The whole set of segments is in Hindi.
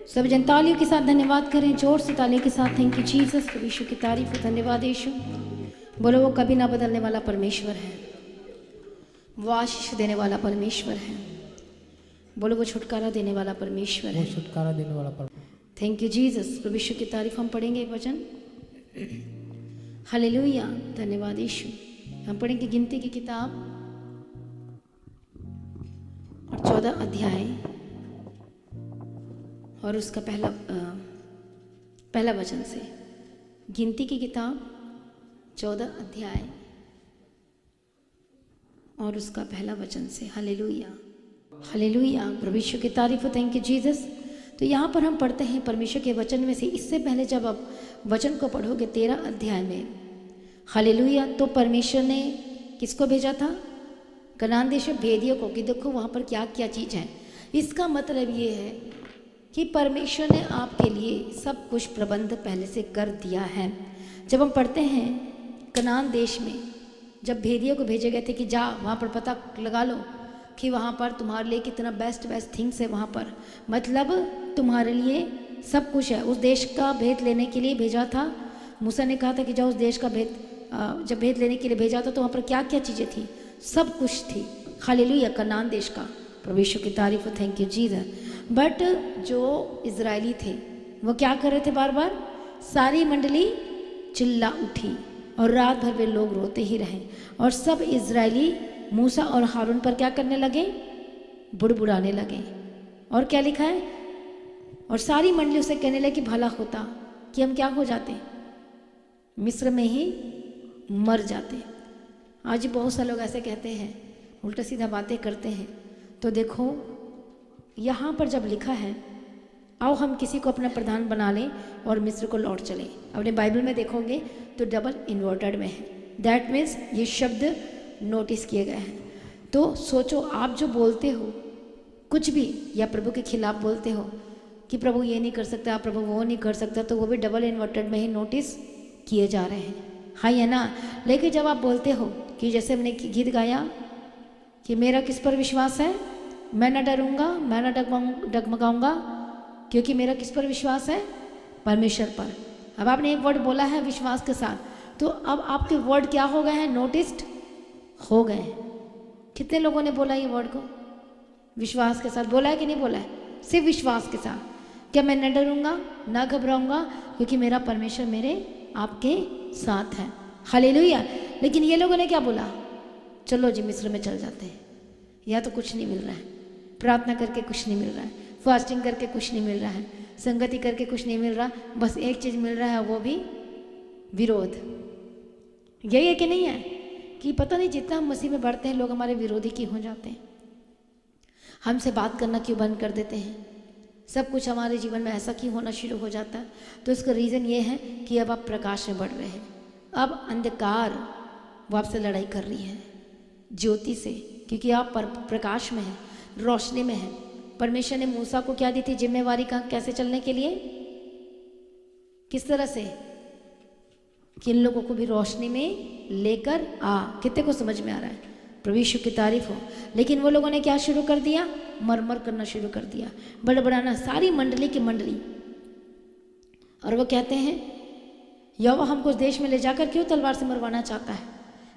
सब जन तालियों के साथ धन्यवाद करें, जोर से तालियों के साथ। थैंक यू जीसस, प्रभु यीशु की तारीफ हो, धन्यवाद यीशु। बोलो वो कभी ना बदलने वाला परमेश्वर है, वो आशीष देने वाला परमेश्वर है। बोलो वो छुटकारा देने वाला परमेश्वर है, छुटकारा देने वाला परमेश्वर। थैंक यू जीसस, प्रभु यीशु की तारीफ। हम पढ़ेंगे एक वचन, हालेलुया, धन्यवाद यीशु। हम पढ़ेंगे गिनती की किताब और 14 अध्याय और उसका पहला वचन से। गिनती की किताब 14 अध्याय और उसका पहला वचन से। हालेलुया, हालेलुया, प्रभु यीशु की तारीफ हो, थैंक यू जीसस। तो यहाँ पर हम पढ़ते हैं परमेश्वर के वचन में से। इससे पहले जब आप वचन को पढ़ोगे 13 अध्याय में, हालेलुया, तो परमेश्वर ने किसको भेजा था? कनान देश में भेदियों को, कि देखो वहाँ पर क्या क्या चीज़ है। इसका मतलब ये है कि परमेश्वर ने आपके लिए सब कुछ प्रबंध पहले से कर दिया है। जब हम पढ़ते हैं कनान देश में जब भेदियों को भेजे गए थे कि जा वहाँ पर पता लगा लो कि वहाँ पर तुम्हारे लिए कितना बेस्ट थिंग्स है, वहाँ पर मतलब तुम्हारे लिए सब कुछ है। उस देश का भेद लेने के लिए भेजा था। मूसा ने कहा था कि जाओ उस देश का भेद, जब भेद लेने के लिए भेजा था तो वहाँ पर क्या क्या चीज़ें थी? सब कुछ थी। हालेलुया, कनान देश का, प्रभु यीशु की तारीफ हो, थैंक यू जीसस। बट जो इजरायली थे वो क्या कर रहे थे? बार बार सारी मंडली चिल्ला उठी और रात भर वे लोग रोते ही रहे। और सब इजरायली मूसा और हारून पर क्या करने लगे? बुड़बुड़ाने लगे। और क्या लिखा है? और सारी मंडली उसे कहने लगी भला होता कि हम क्या हो जाते? मिस्र में ही मर जाते। आज बहुत सारे लोग ऐसे कहते हैं, उल्टा सीधा बातें करते हैं। तो देखो यहाँ पर जब लिखा है आओ हम किसी को अपना प्रधान बना लें और मिस्र को लौट चलें, अपने बाइबल में देखोगे तो डबल इन्वर्टेड में है। दैट मीन्स ये शब्द नोटिस किए गए हैं। तो सोचो, आप जो बोलते हो कुछ भी या प्रभु के खिलाफ बोलते हो कि प्रभु ये नहीं कर सकता, प्रभु वो नहीं कर सकता, तो वो भी डबल इन्वर्टेड में ही नोटिस किए जा रहे हैं। हाँ या ना? लेकिन जब आप बोलते हो कि जैसे हमने गीत गाया कि मेरा किस पर विश्वास है, मैं न डरूंगा, मैं न डगमगाऊंगा, क्योंकि मेरा किस पर विश्वास है? परमेश्वर पर। अब आपने एक वर्ड बोला है विश्वास के साथ, तो अब आपके वर्ड क्या हो गए हैं? नोटिस्ड हो गए हैं। कितने लोगों ने बोला ये वर्ड को? विश्वास के साथ बोला है कि नहीं बोला है? सिर्फ विश्वास के साथ। क्या मैं न डरूंगा, न घबराऊंगा, क्योंकि मेरा परमेश्वर मेरे आपके साथ है। हालेलुया। लेकिन ये लोगों ने क्या बोला? चलो जी मिस्र में चल जाते हैं, या तो कुछ नहीं मिल रहा है, प्रार्थना करके कुछ नहीं मिल रहा है, फास्टिंग करके कुछ नहीं मिल रहा है, संगति करके कुछ नहीं मिल रहा, बस एक चीज़ मिल रहा है, वो भी विरोध। यही है कि नहीं है? कि पता नहीं जितना हम मसीह में बढ़ते हैं लोग हमारे विरोधी क्यों हो जाते हैं, हमसे बात करना क्यों बंद कर देते हैं, सब कुछ हमारे जीवन में ऐसा क्यों होना शुरू हो जाता है? तो इसका रीज़न ये है कि अब आप प्रकाश में बढ़ रहे हैं। अब अंधकार वो आपसे लड़ाई कर रही है ज्योति से, क्योंकि आप प्रकाश में हैं, रोशनी में हैं। परमेश्वर ने मूसा को क्या दी थी जिम्मेवारी का? कैसे चलने के लिए, किस तरह से? कि इन लोगों को भी रोशनी में लेकर आ। कितने को समझ में आ रहा है? प्रभु यीशु की तारीफ हो। लेकिन वो लोगों ने क्या शुरू कर दिया? मरमर करना शुरू कर दिया, बड़बड़ाना, सारी मंडली की मंडली। और वो कहते हैं यहोवा हमको उस देश में ले जाकर क्यों तलवार से मरवाना चाहता है?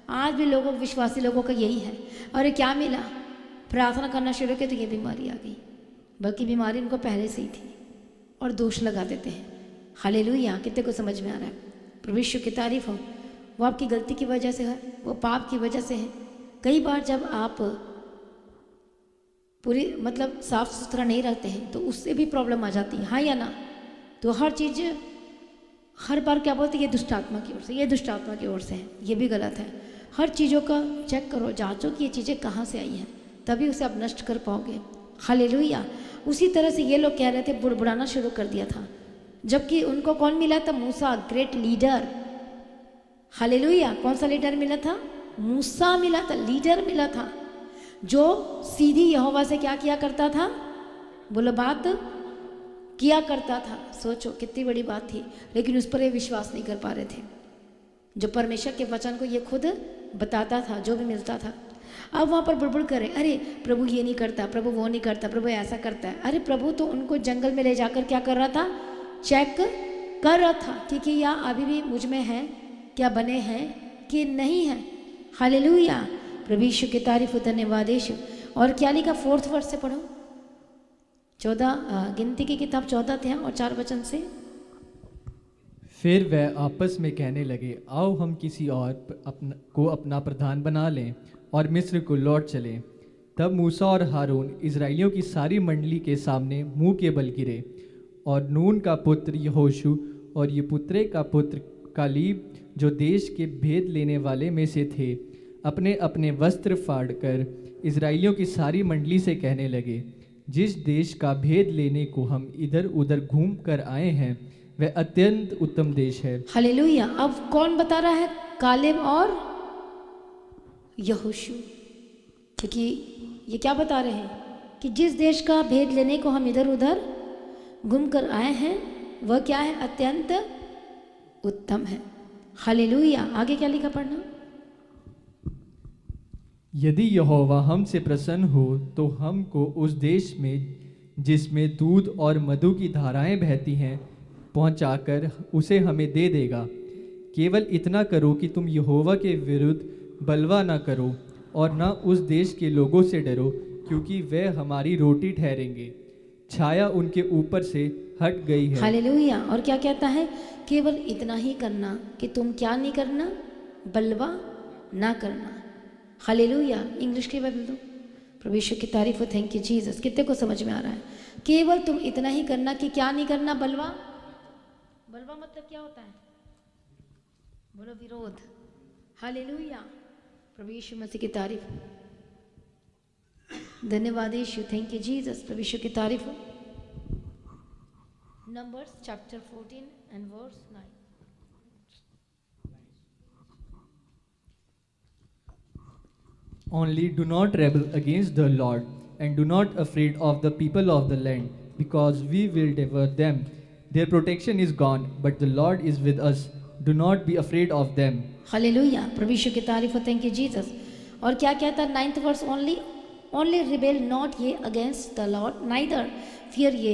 आज भी लोगों, विश्वासी लोगों का यही है। और ये क्या मिला? प्रार्थना करना शुरू किया तो ये बीमारी आ गई, बल्कि बीमारी उनको पहले से ही थी, और दोष लगा देते हैं। हालेलुया। कितने को समझ में आ रहा है? प्रभु यीशु की तारीफ हो। वो आपकी गलती की वजह से है, वो पाप की वजह से है। कई बार जब आप पूरी मतलब साफ सुथरा नहीं रहते हैं तो उससे भी प्रॉब्लम आ जाती है। हाँ या ना? तो हर चीज़ हर बार क्या बोलते हैं? ये दुष्ट आत्मा की ओर से, ये दुष्ट आत्मा की ओर से है, ये भी गलत है। हर चीज़ों का चेक करो, जांचो कि ये चीज़ें कहाँ से आई हैं, तभी उसे आप नष्ट कर पाओगे। हालेलुया। उसी तरह से ये लोग कह रहे थे, बुड़बुड़ाना शुरू कर दिया था, जबकि उनको कौन मिला था? मूसा, ग्रेट लीडर। हालेलुया। कौन सा लीडर मिला था? मूसा मिला था, लीडर मिला था, जो सीधी यहोवा से क्या किया करता था? बोलो, बात किया करता था। सोचो कितनी बड़ी बात थी, लेकिन उस पर ये विश्वास नहीं कर पा रहे थे। जो परमेश्वर के वचन को ये खुद बताता था, जो भी मिलता था। अब वहाँ पर बुड़बुड़ करे, अरे प्रभु ये नहीं करता, प्रभु वो नहीं करता, प्रभु ऐसा करता है। अरे प्रभु तो उनको जंगल में ले जाकर क्या कर रहा था? चेक कर रहा था कि क्या अभी भी मुझ में है, क्या बने हैं कि नहीं है। हालेलुया, प्रभु यीशु की तारीफ हो, धन्यवाद यीशु। और क्या लिखा? 4th वर्ष से पढ़ो, 14 गिनती की किताब 14 अध्याय और 4 वचन से। फिर वह आपस में कहने लगे, आओ हम किसी और को अपना प्रधान बना लें और मिस्र को लौट चलें। तब मूसा और हारून इजराइलियों की सारी मंडली के सामने मुंह के बल गिरे। और नून का पुत्र यहोशू और यपुत्रे का पुत्र कालीब, जो देश के भेद लेने वाले में से थे, अपने अपने वस्त्र फाड़कर इजराइलियों की सारी मंडली से कहने लगे, जिस देश का भेद लेने को हम इधर उधर घूम कर आए हैं वह अत्यंत उत्तम देश है। हालेलुया। अब कौन बता रहा है? कालेब और यहोशू। क्योंकि ये क्या बता रहे हैं कि जिस देश का भेद लेने को हम इधर उधर घूम कर आए हैं वह क्या है? अत्यंत उत्तम है। हालेलुया। आगे क्या लिखा पढ़ना? यदि यहोवा हमसे प्रसन्न हो तो हमको उस देश में जिसमें दूध और मधु की धाराएं बहती हैं पहुंचाकर उसे हमें दे देगा। केवल इतना करो कि तुम यहोवा के विरुद्ध बलवा न करो और न उस देश के लोगों से डरो, क्योंकि वे हमारी रोटी ठहरेंगे। छाया उनके ऊपर से हट गई है। हालेलुया। और क्या कहता है? केवल इतना ही करना कि तुम क्या नहीं करना? बलवा ना करना। हालेलुया। इंग्लिश की बाइबल दो। प्रभु यीशु की तारीफ हो, थैंक यू जीसस। कितने को समझ में आ रहा है? केवल तुम इतना ही करना कि क्या नहीं करना? बलवा। बलवा मतलब क्या होता है? बोलो, विरोध। हालेलुया। प्रभु यीशु मसीह की तारीफ हो, धन्यवाद यीशु, थैंक यू जीसस। प्रभु यीशु की तारीफ हो। Numbers chapter 14 and verse 9। Only do not rebel against the Lord, and do not afraid of the people of the land, because we will devour them. Their protection is gone, but the Lord is with us. Do not be afraid of them. Hallelujah. प्रभु यीशु की तारीफ हो, थैंक यू जीसस। और क्या कहता है? 9th verse, only rebel not ye against the Lord, neither fear ye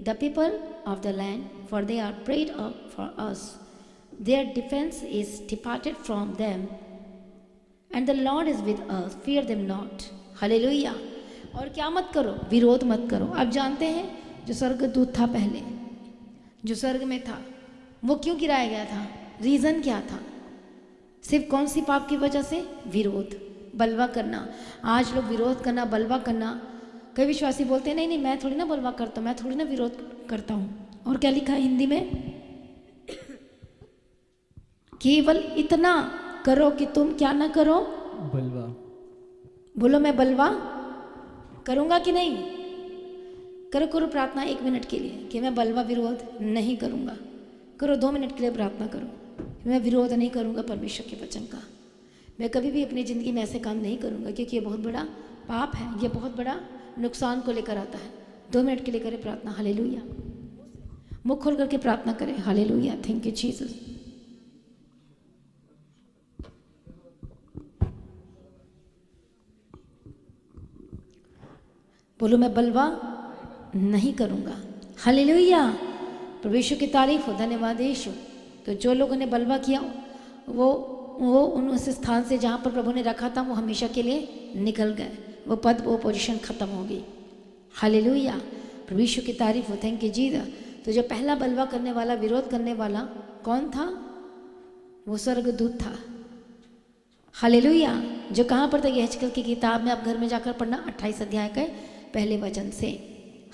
the people of the land, for they are preyed for us. Their defense is departed from them, and the Lord is with us. Fear them not. Hallelujah. और क्या मत करो? विरोध मत करो। अब जानते हैं जो स्वर्गदूत था पहले, जो स्वर्ग में था, वो क्यों गिराया गया था? रीजन क्या था? सिर्फ कौन सी पाप की वजह से? विरोध, बलवा करना। आज लोग विरोध करना, बलवा करना, कई विश्वासी बोलते हैं नहीं नहीं मैं थोड़ी ना बलवा करता हूँ, मैं थोड़ी ना विरोध करता हूँ। और क्या लिखा है हिंदी में? केवल इतना करो कि तुम क्या ना करो? बलवा। बोलो, मैं बलवा करूँगा कि नहीं? करो करो प्रार्थना 1 मिनट के लिए कि मैं बलवा विरोध नहीं करूँगा। करो 2 मिनट के लिए प्रार्थना करो, मैं विरोध नहीं करूँगा परमेश्वर के वचन का। मैं कभी भी अपनी ज़िंदगी में ऐसे काम नहीं करूँगा, क्योंकि ये बहुत बड़ा पाप है, ये बहुत बड़ा नुकसान को लेकर आता है। 2 मिनट के लिए करें प्रार्थना। हालेलुया। मुख खोल करके प्रार्थना करें। Hallelujah, thank you Jesus. बोलो, मैं बलवा नहीं करूँगा। हालेलुया। प्रभु यीशु की तारीफ हो, धन्यवाद यीशु। तो जो लोगों ने बलवा किया वो उस स्थान से जहाँ पर प्रभु ने रखा था वो हमेशा के लिए निकल गए। वो पद, वो पोजीशन खत्म हो गई। हालेलुया। प्रभु यीशु की तारीफ हो, थैंक यू जीसस। तो जो पहला बलवा करने वाला, विरोध करने वाला कौन था? वो स्वर्गदूत था। हालेलुया। जो कहाँ पर था? यहेजकेल की किताब में आप घर में जाकर पढ़ना, 28 अध्याय के पहले वचन से।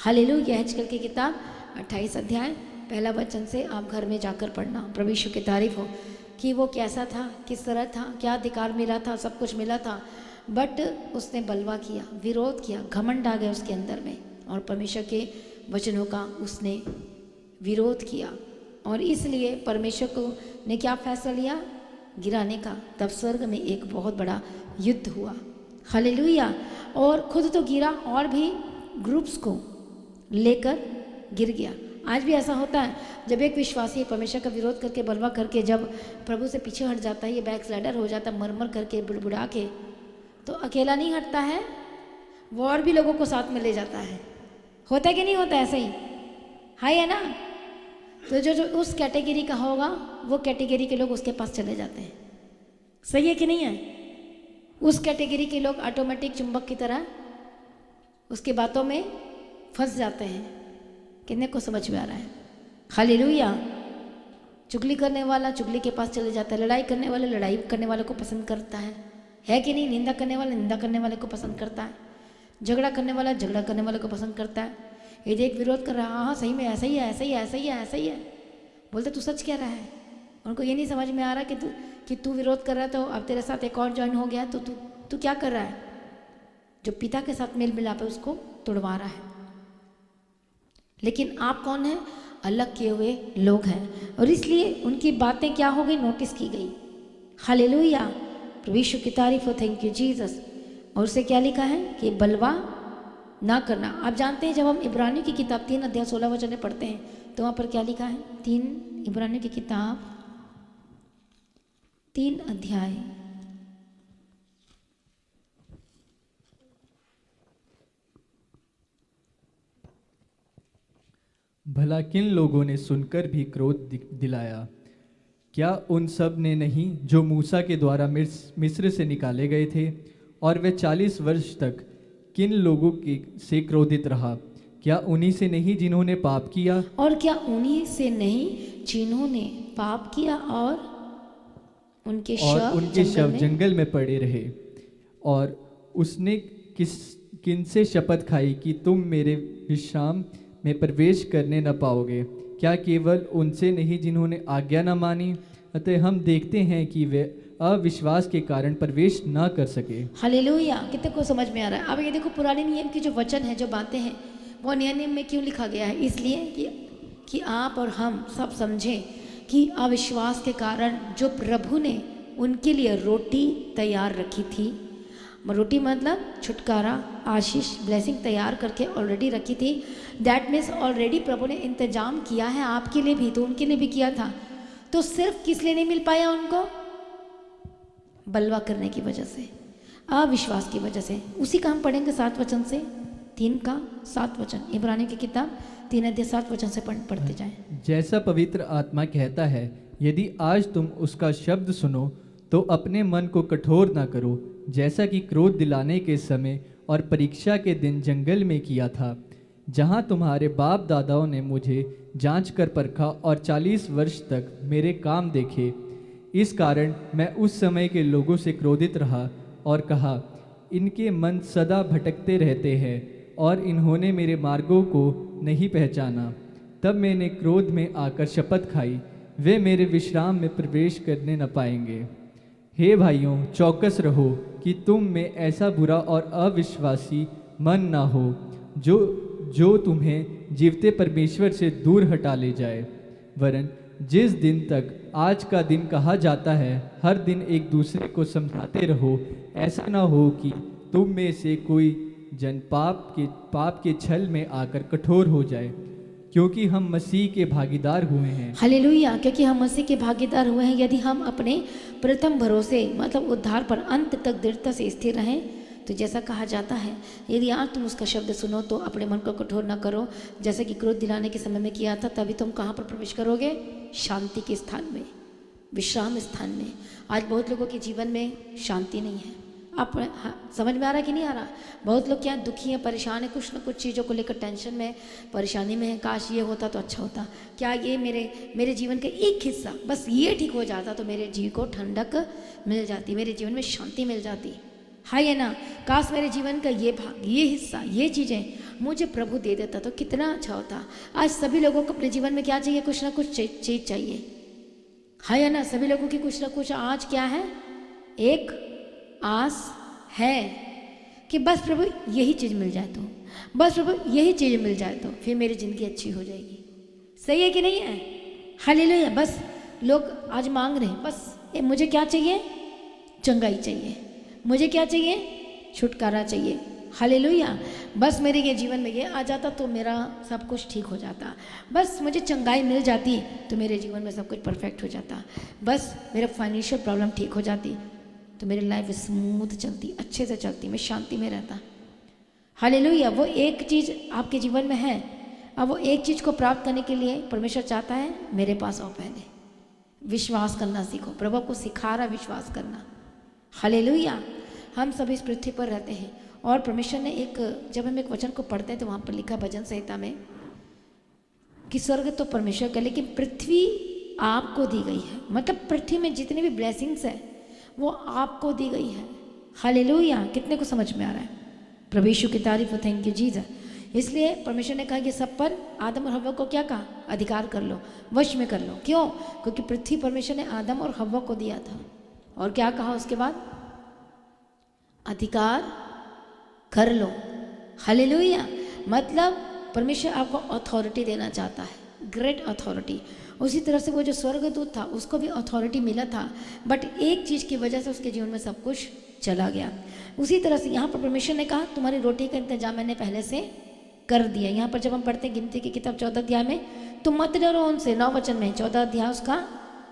हालेलुया। यहेजकेल की किताब 28 अध्याय पहला वचन से आप घर में जाकर पढ़ना। प्रभु यीशु की तारीफ हो कि वो कैसा था, किस तरह था, क्या अधिकार मिला था, सब कुछ मिला था, बट उसने बलवा किया, विरोध किया, घमंड आ गया उसके अंदर में, और परमेश्वर के वचनों का उसने विरोध किया। और इसलिए परमेश्वर को ने क्या फैसला लिया? गिराने का। तब स्वर्ग में एक बहुत बड़ा युद्ध हुआ। हालेलुया। और खुद तो गिरा और भी ग्रुप्स को लेकर गिर गया। आज भी ऐसा होता है, जब एक विश्वासी परमेश्वर का विरोध करके, बलवा करके जब प्रभु से पीछे हट जाता है, ये बैक स्लाइडर हो जाता है, मर करके, बुड़बुड़ा के, तो अकेला नहीं हटता है, वो और भी लोगों को साथ में ले जाता है। होता है कि नहीं होता ऐसे ही? है ना? तो जो जो उस कैटेगरी का होगा वो कैटेगरी के लोग उसके पास चले जाते हैं। सही है कि नहीं है? उस कैटेगरी के लोग ऑटोमेटिक चुंबक की तरह उसकी बातों में फंस जाते हैं। कितने को समझ में आ रहा है? हालेलुया। चुगली करने वाला चुगली के पास चले जाता है, लड़ाई करने वाला लड़ाई करने वाले को पसंद करता है कि नहीं? निंदा करने वाला निंदा करने वाले को पसंद करता है, झगड़ा करने वाला झगड़ा करने वाले को पसंद करता है। यदि एक विरोध कर रहा, हाँ सही में ऐसा ही है, ऐसा ही है, ऐसा ही है, ऐसा ही है, बोलते तू सच कह रहा है। उनको ये नहीं समझ में आ रहा कि तू विरोध कर रहा है, तो अब तेरे साथ एक और ज्वाइन हो गया, तो तू क्या कर रहा है? जो पिता के साथ मेल मिलाप है उसको तोड़वा रहा है। लेकिन आप कौन है? अलग किए हुए लोग हैं, और इसलिए उनकी बातें क्या हो गई? नोटिस की गई। हालेलुया, प्रभु यीशु की तारीफ हो, थैंक यू जीसस। और उसे क्या लिखा है कि बलवा ना करना। आप जानते हैं जब हम इब्रानियों की किताब 3 अध्याय 16 वचन में पढ़ते हैं तो वहाँ पर क्या लिखा है? 3 इब्रानियों की किताब 3 अध्याय भला किन लोगों ने सुनकर भी क्रोध दिलाया? क्या उन सब ने नहीं जो मूसा के द्वारा मिस्र से निकाले गए थे? और वे 40 वर्ष तक किन लोगों से क्रोधित रहा? क्या उन्हीं से नहीं जिन्होंने पाप किया? और क्या उन्हीं से नहीं जिन्होंने पाप किया और उनके शव जंगल में पड़े रहे? और उसने किनसे शपथ खाई कि तुम मेरे विश्राम में प्रवेश करने न पाओगे? क्या केवल उनसे नहीं जिन्होंने आज्ञा न मानी? अतः हम देखते हैं कि वे अविश्वास के कारण प्रवेश न कर सके। हालेलुया। कितने को समझ में आ रहा है? अब ये देखो, पुराने नियम की जो वचन है, जो बातें हैं, वो नए नियम में क्यों लिखा गया है? इसलिए कि आप और हम सब समझें कि अविश्वास के कारण जो प्रभु ने उनके लिए रोटी तैयार रखी थी, रोटी मतलब छुटकारा, आशीष, ब्लेसिंग तैयार करके ऑलरेडी रखी थी। दैट मीन्स ऑलरेडी प्रभु ने इंतजाम किया है आपके लिए भी, तो उनके लिए भी किया था। तो सिर्फ किस लिए नहीं मिल पाया उनको? बलवा करने की वजह से, अविश्वास की वजह से। उसी का हम पढ़ेंगे 7 वचन से, 3 का 7 वचन, इब्रानियों की किताब 3 अध्याय 7 वचन से पढ़ते जाएं। जैसा पवित्र आत्मा कहता है, यदि आज तुम उसका शब्द सुनो तो अपने मन को कठोर ना करो, जैसा कि क्रोध दिलाने के समय और परीक्षा के दिन जंगल में किया था, जहाँ तुम्हारे बाप दादाओं ने मुझे जांच कर परखा और 40 वर्ष तक मेरे काम देखे। इस कारण मैं उस समय के लोगों से क्रोधित रहा और कहा, इनके मन सदा भटकते रहते हैं और इन्होंने मेरे मार्गों को नहीं पहचाना। तब मैंने क्रोध में आकर शपथ खाई, वे मेरे विश्राम में प्रवेश करने न पाएंगे। हे भाइयों, चौकस रहो कि तुम में ऐसा बुरा और अविश्वासी मन ना हो जो तुम्हें जीवते परमेश्वर से दूर हटा ले जाए। वरन जिस दिन तक आज का दिन कहा जाता है, हर दिन एक दूसरे को समझाते रहो, ऐसा ना हो कि तुम में से कोई जन पाप के छल में आकर कठोर हो जाए, क्योंकि हम मसीह के भागीदार हुए हैं। हालेलुया। क्योंकि हम मसीह के भागीदार हुए हैं। यदि हम अपने प्रथम भरोसे मतलब उद्धार पर अंत तक दृढ़ता से स्थिर रहें, तो जैसा कहा जाता है, यदि आज तुम उसका शब्द सुनो तो अपने मन को कठोर न करो, जैसे कि क्रोध दिलाने के समय में किया था। तभी तुम कहाँ पर प्रवेश करोगे? शांति के स्थान में, विश्राम स्थान में। आज बहुत लोगों के जीवन में शांति नहीं है। आप समझ में आ रहा है कि नहीं आ रहा? बहुत लोग क्या दुखी हैं, परेशान हैं, कुछ न कुछ चीज़ों को लेकर टेंशन में, परेशानी में है। काश ये होता तो अच्छा होता, क्या ये मेरे जीवन का एक हिस्सा बस ये ठीक हो जाता तो मेरे जीव को ठंडक मिल जाती, मेरे जीवन में शांति मिल जाती। हाँ ये ना, काश मेरे जीवन का ये भाग, ये हिस्सा, ये चीज़ें मुझे प्रभु दे देता तो कितना अच्छा होता। आज सभी लोगों को अपने जीवन में क्या चाहिए? कुछ ना कुछ चीज़ चाहिए। हाँ या ना, सभी लोगों की कुछ ना कुछ आज क्या है? एक आस है कि बस प्रभु यही चीज़ मिल जाए तो, बस प्रभु यही चीज़ मिल जाए तो फिर मेरी ज़िंदगी अच्छी हो जाएगी। सही है कि नहीं है? हालेलुया। बस लोग आज मांग रहे हैं, बस मुझे क्या चाहिए? चंगाई चाहिए। मुझे क्या चाहिए? छुटकारा चाहिए। हालेलुया। बस मेरे ये जीवन में ये आ जाता तो मेरा सब कुछ ठीक हो जाता। बस मुझे चंगाई मिल जाती तो मेरे जीवन में सब कुछ परफेक्ट हो जाता। बस मेरा फाइनेंशियल प्रॉब्लम ठीक हो जाती। तो मेरी लाइफ स्मूथ चलती, अच्छे से चलती, मैं शांति में रहता। हालेलुया। वो एक चीज़ आपके जीवन में है, अब वो एक चीज़ को प्राप्त करने के लिए परमेश्वर चाहता है मेरे पास आओ, पहले विश्वास करना सीखो। प्रभु आपको सिखा रहा विश्वास करना। हालेलुया। हम सब इस पृथ्वी पर रहते हैं और परमेश्वर ने जब हम एक वचन को पढ़ते हैं तो वहाँ पर लिखा भजन संहिता में कि स्वर्ग तो परमेश्वर का, लेकिन पृथ्वी आपको दी गई है। मतलब पृथ्वी में जितनी भी ब्लेसिंग्स है वो आपको दी गई है। हालेलुया। कितने को समझ में आ रहा है? प्रभु यीशु की तारीफ हो, थैंक यू जीसस। इसलिए परमेश्वर ने कहा कि सब पर आदम और हव्वा को क्या कहा? अधिकार कर लो, वश में कर लो। क्यों? क्योंकि पृथ्वी परमेश्वर ने आदम और हव्वा को दिया था। और क्या कहा उसके बाद? अधिकार कर लो। हालेलुया। मतलब परमेश्वर आपको अथॉरिटी देना चाहता है, ग्रेट अथॉरिटी। उसी तरह से वो जो स्वर्गदूत था उसको भी अथॉरिटी मिला था, बट एक चीज़ की वजह से उसके जीवन में सब कुछ चला गया। उसी तरह से यहाँ पर परमेश्वर ने कहा तुम्हारी रोटी का इंतजाम मैंने पहले से कर दिया। यहाँ पर जब हम पढ़ते हैं गिनती की किताब 14 अध्याय में, तुम मत डरो उनसे, 9 वचन में, 14 अध्याय उसका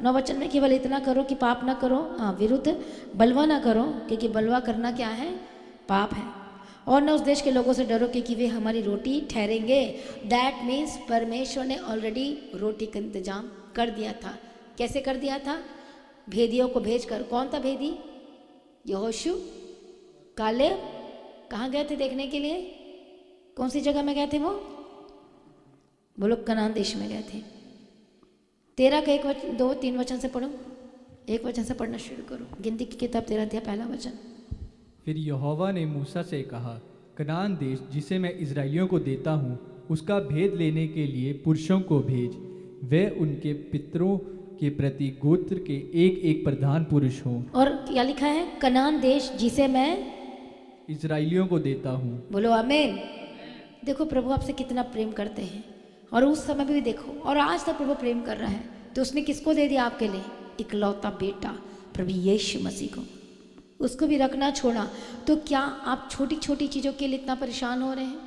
9 वचन में, केवल इतना करो कि पाप ना करो, विरुद्ध बलवा ना करो, क्योंकि बलवा करना क्या है? पाप है। और न उस देश के लोगों से डरो क्योंकि वे हमारी रोटी ठहरेंगे। दैट मीन्स परमेश्वर ने ऑलरेडी रोटी का इंतजाम कर दिया था। कैसे कर दिया था? भेदियों को भेजकर। कौन था भेदी? यहोशू, कालेब। कहाँ गए थे देखने के लिए? कौन सी जगह में गए थे वो? बोलो, कनान देश में गए थे। 13 का 2-3 वचन से पढ़ो, 1 वचन से पढ़ना शुरू करो। गिनती की किताब 13 अध्याय 1 वचन। फिर यहोवा ने मूसा से कहा, कनान देश जिसे मैं इजराइलियों को देता हूँ उसका भेद लेने के लिए पुरुषों को भेज। वे उनके पितरों के प्रति गोत्र के एक एक प्रधान पुरुष हों। और क्या लिखा है? कनान देश जिसे मैं इजराइलियों को देता हूँ। बोलो आमीन। देखो प्रभु आपसे कितना प्रेम करते हैं, और उस समय भी देखो, और आज तक प्रभु प्रेम कर रहा है। तो उसने किसको दे दिया आपके लिए? इकलौता बेटा प्रभु यीशु मसीह को। उसको भी रखना छोड़ा। तो क्या आप छोटी छोटी चीज़ों के लिए इतना परेशान हो रहे हैं?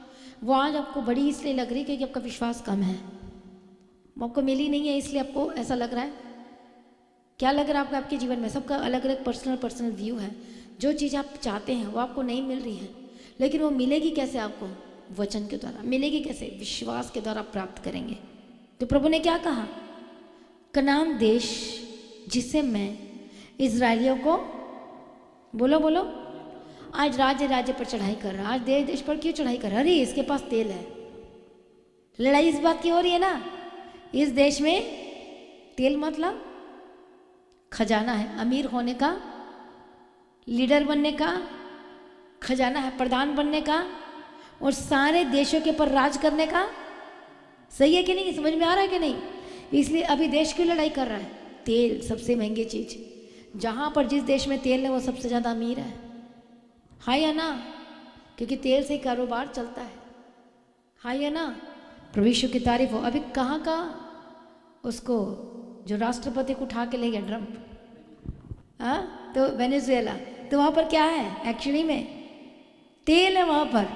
वो आज आपको बड़ी इसलिए लग रही है क्योंकि आपका विश्वास कम है, आपको मिली नहीं है, इसलिए आपको ऐसा लग रहा है। क्या लग रहा है आपको? आपके जीवन में सबका अलग अलग पर्सनल व्यू है। जो चीज़ आप चाहते हैं वो आपको नहीं मिल रही है, लेकिन वो मिलेगी कैसे आपको? वचन के द्वारा। मिलेगी कैसे? विश्वास के द्वारा प्राप्त करेंगे। तो प्रभु ने क्या कहा? कनान देश जिसे मैं इजराइलियों को, बोलो बोलो, आज राज्य राज्य पर चढ़ाई कर रहा है। आज देश देश पर क्यों चढ़ाई कर रहा है? अरे इसके पास तेल है। लड़ाई इस बात की हो रही है ना, इस देश में तेल मतलब खजाना है। अमीर होने का, लीडर बनने का खजाना है, प्रधान बनने का, और सारे देशों के ऊपर राज करने का। सही है कि नहीं? समझ में आ रहा है कि नहीं? इसलिए अभी देश की लड़ाई कर रहा है। तेल सबसे महंगी चीज। जहाँ पर जिस देश में तेल है वो सबसे ज़्यादा अमीर है। हाय है ना? क्योंकि तेल से कारोबार चलता है। हाय है ना? प्रभु यीशु की तारीफ हो। अभी कहाँ का उसको जो राष्ट्रपति को उठा के ले गया ट्रम्प, हाँ, तो वेनेजुएला, तो वहाँ पर क्या है? एक्चुअली में तेल है। वहाँ पर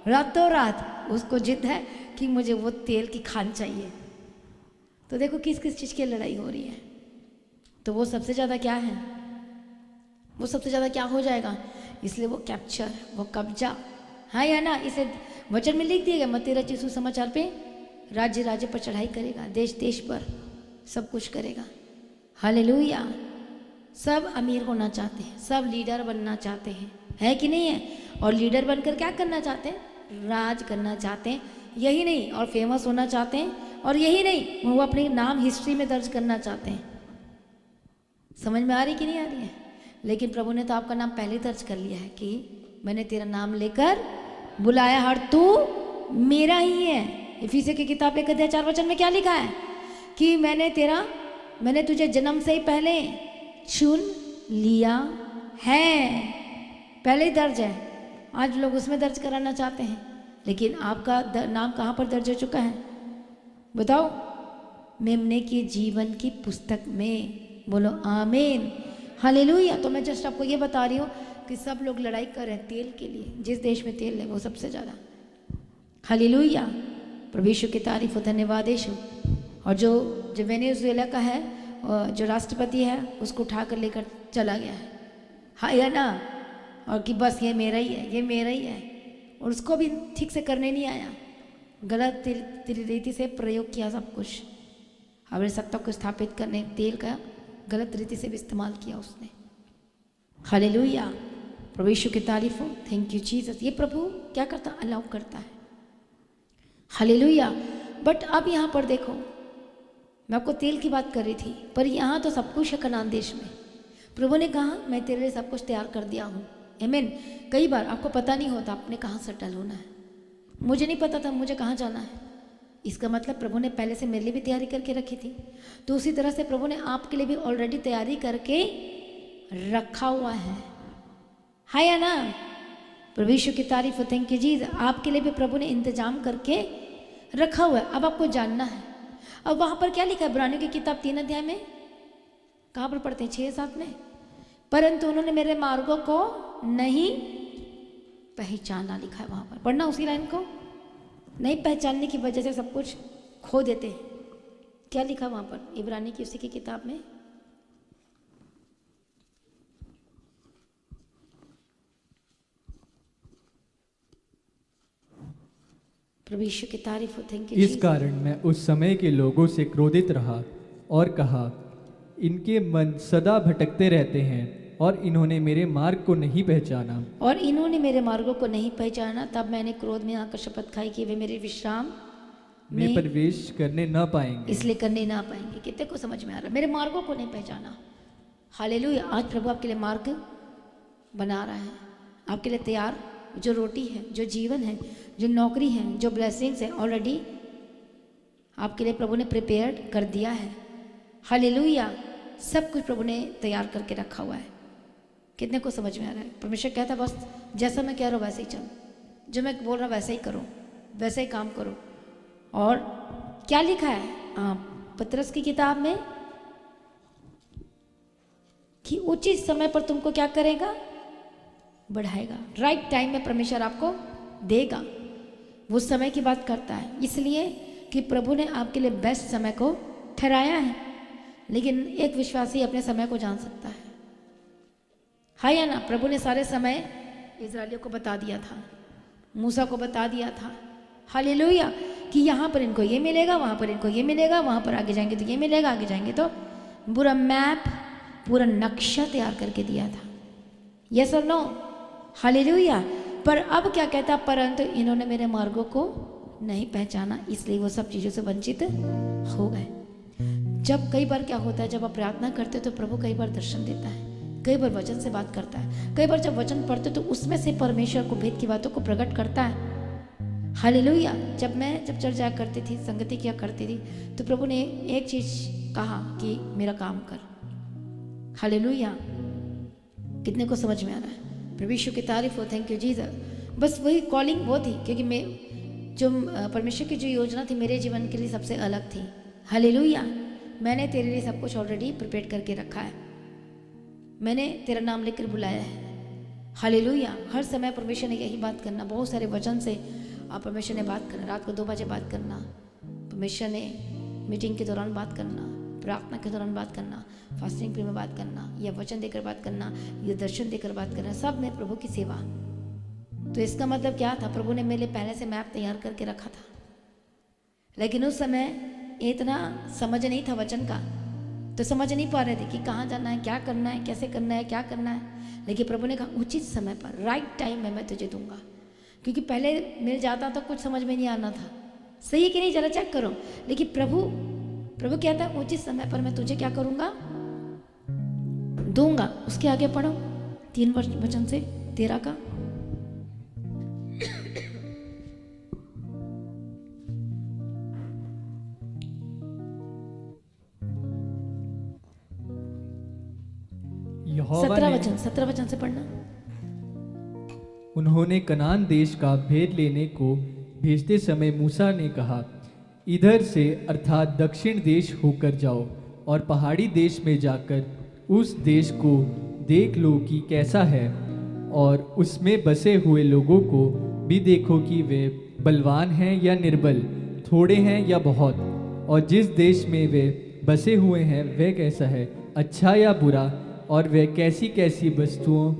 रातों रात उसको जिद है कि मुझे वो तेल की खान चाहिए। तो देखो किस किस चीज़ की लड़ाई हो रही है। तो वो सबसे ज़्यादा क्या है? वो सबसे ज़्यादा क्या हो जाएगा? इसलिए वो कैप्चर, वो कब्जा, हाँ या ना? इसे वचन में लिख दिया गया, मत्ती रचित सुसमाचार पे राज्य राज्य पर चढ़ाई करेगा, देश देश पर सब कुछ करेगा। हालेलुया। सब अमीर होना चाहते हैं, सब लीडर बनना चाहते हैं, है कि नहीं है? और लीडर बनकर क्या करना चाहते हैं? राज करना चाहते हैं। यही नहीं, और फेमस होना चाहते हैं। और यही नहीं, वो अपने नाम हिस्ट्री में दर्ज करना चाहते हैं। समझ में आ रही कि नहीं आ रही है? लेकिन प्रभु ने तो आपका नाम पहले दर्ज कर लिया है कि मैंने तेरा नाम लेकर बुलाया और तू मेरा ही है। इफिसियों की किताब 1 अध्याय 4 वचन में क्या लिखा है? कि मैंने तुझे जन्म से ही पहले चुन लिया है। पहले ही दर्ज है। आज लोग उसमें दर्ज कराना चाहते हैं, लेकिन आपका नाम कहाँ पर दर्ज हो चुका है? बताओ। मेमने के जीवन की पुस्तक में। बोलो आमीन, हालेलुया। तो मैं जस्ट आपको ये बता रही हूँ कि सब लोग लड़ाई कर रहे हैं तेल के लिए। जिस देश में तेल है वो सबसे ज़्यादा। हालेलुया। प्रभु यीशु की तारीफ हो, धन्यवाद यीशु। और जो वेनेजुएला का है, जो राष्ट्रपति है, उसको उठा कर लेकर चला गया है। हाँ या ना, और कि बस ये मेरा ही है, ये मेरा ही है, और उसको भी ठीक से करने नहीं आया, गलत रीति से प्रयोग किया सब कुछ, अपने सत्ता को स्थापित करने तेल का गलत रीति से भी इस्तेमाल किया उसने। हालेलुया, प्रभु यीशु की तारीफ हो, थैंक यू जीसस। ये प्रभु क्या करता, अलाउ करता है। हालेलुया। बट अब यहाँ पर देखो, मैं आपको तेल की बात कर रही थी, पर यहाँ तो सब कुछ है कनान देश में। प्रभु ने कहा मैं तेरे लिए सब कुछ तैयार कर दिया हूँ। आमीन। कई बार आपको पता नहीं होता आपने कहाँ सेटल होना है। मुझे नहीं पता था मुझे कहाँ जाना है, इसका मतलब प्रभु ने पहले से मेरे लिए भी तैयारी करके रखी थी। तो उसी तरह से प्रभु ने आपके लिए भी ऑलरेडी तैयारी करके रखा हुआ है या ना। प्रभु यीशु की तारीफ हो, थैंक यू जी। आपके लिए भी प्रभु ने इंतजाम करके रखा हुआ है, अब आपको जानना है। अब वहाँ पर क्या लिखा है, इब्रानियों की किताब 3 अध्याय में, कहाँ पर पढ़ते हैं, 6-7 में, परंतु उन्होंने मेरे मार्गों को नहीं पहचाना, लिखा है वहाँ पर। पढ़ना उसी लाइन को, नहीं पहचानने की वजह से सब कुछ खो देते हैं। क्या लिखा वहाँ पर इब्रानी की उसी की किताब में, प्रभु यीशु की तारीफ हो, थैंक यू। इस कारण मैं उस समय के लोगों से क्रोधित रहा और कहा, इनके मन सदा भटकते रहते हैं और इन्होंने मेरे मार्ग को नहीं पहचाना। और इन्होंने मेरे मार्गों को नहीं पहचाना, तब मैंने क्रोध में आकर शपथ खाई कि वे मेरे विश्राम में प्रवेश करने न पाएंगे, इसलिए करने ना पाएंगे। कितने को समझ में आ रहा है, मेरे मार्गों को नहीं पहचाना। हालेलुया। आज प्रभु आपके लिए मार्ग बना रहा है, आपके लिए तैयार, जो रोटी है, जो जीवन है, जो नौकरी है, जो ब्लेसिंग्स है, ऑलरेडी आपके लिए प्रभु ने प्रिपेयर्ड कर दिया है। हालेलुया। सब कुछ प्रभु ने तैयार करके रखा हुआ है। कितने को समझ में आ रहा है। परमेश्वर कहता है बस जैसा मैं कह रहा हूँ वैसे ही चलो, जो मैं बोल रहा हूँ वैसे ही करो, वैसे ही काम करो। और क्या लिखा है पतरस की किताब में कि उचित समय पर तुमको क्या करेगा, बढ़ाएगा। राइट टाइम में परमेश्वर आपको देगा, वो समय की बात करता है, इसलिए कि प्रभु ने आपके लिए बेस्ट समय को ठहराया है। लेकिन एक विश्वासी अपने समय को जान सकता है, हाँ या ना। प्रभु ने सारे समय इजरायलियों को बता दिया था, मूसा को बता दिया था, हालेलुया, कि यहाँ पर इनको ये मिलेगा, वहाँ पर इनको ये मिलेगा, वहाँ पर आगे जाएंगे तो ये मिलेगा, आगे जाएंगे तो पूरा मैप, पूरा नक्शा तैयार करके दिया था। यस और नो, हालेलुया। पर अब क्या कहता, परंतु इन्होंने मेरे मार्गों को नहीं पहचाना, इसलिए वो सब चीज़ों से वंचित हो गए। जब कई बार क्या होता है, जब आप प्रार्थना करते हो तो प्रभु कई बार दर्शन देता है, कई बार वचन से बात करता है, कई बार जब वचन पढ़ते तो उसमें से परमेश्वर को भेद की बातों को प्रकट करता है। हालेलुया। जब चर्च जाया करती थी, संगति किया करती थी, तो प्रभु ने एक चीज कहा कि मेरा काम कर। हालेलुया। कितने को समझ में आ रहा है। प्रभु यीशु की तारीफ हो, थैंक यू जीसस। बस वही कॉलिंग वो थी, क्योंकि मैं जो परमेश्वर की जो योजना थी मेरे जीवन के लिए सबसे अलग थी। हालेलुया। मैंने तेरे लिए सब कुछ ऑलरेडी प्रिपेयर करके रखा है, मैंने तेरा नाम लेकर बुलाया है। हालेलुया। हर समय परमेश्वर ने यही बात करना, बहुत सारे वचन से आप परमेश्वर ने बात करना, रात को 2 बजे बात करना, परमेश्वर ने मीटिंग के दौरान बात करना, प्रार्थना के दौरान बात करना, फास्टिंग में बात करना, या वचन देकर बात करना, या दर्शन देकर बात करना, सब में प्रभु की सेवा। तो इसका मतलब क्या था, प्रभु ने मेरे लिए पहले से मैप तैयार करके रखा था। लेकिन उस समय इतना समझ नहीं था वचन का, तो समझ नहीं पा रहे थे कि कहाँ जाना है, क्या करना है, कैसे करना है, क्या करना है। लेकिन प्रभु ने कहा उचित समय पर, राइट टाइम में मैं तुझे दूंगा। क्योंकि पहले मिल जाता तो कुछ समझ में नहीं आना था, सही है कि नहीं, जरा चेक करो। लेकिन प्रभु कहता है उचित समय पर मैं तुझे क्या करूंगा, दूंगा। उसके आगे पढ़ो 3 वचन से 13 का। यहोवा 17 वचन से पढ़ना। उन्होंने कनान देश का भेद लेने को भेजते समय मूसा ने कहा, इधर से अर्थात दक्षिण देश होकर जाओ और पहाड़ी देश में जाकर उस देश को देख लो कि कैसा है, और उसमें बसे हुए लोगों को भी देखो कि वे बलवान हैं या निर्बल, थोड़े हैं या बहुत, और जिस देश में वे बसे हुए हैं वह कैसा है, अच्छा या बुरा, और वे कैसी कैसी वस्तुओं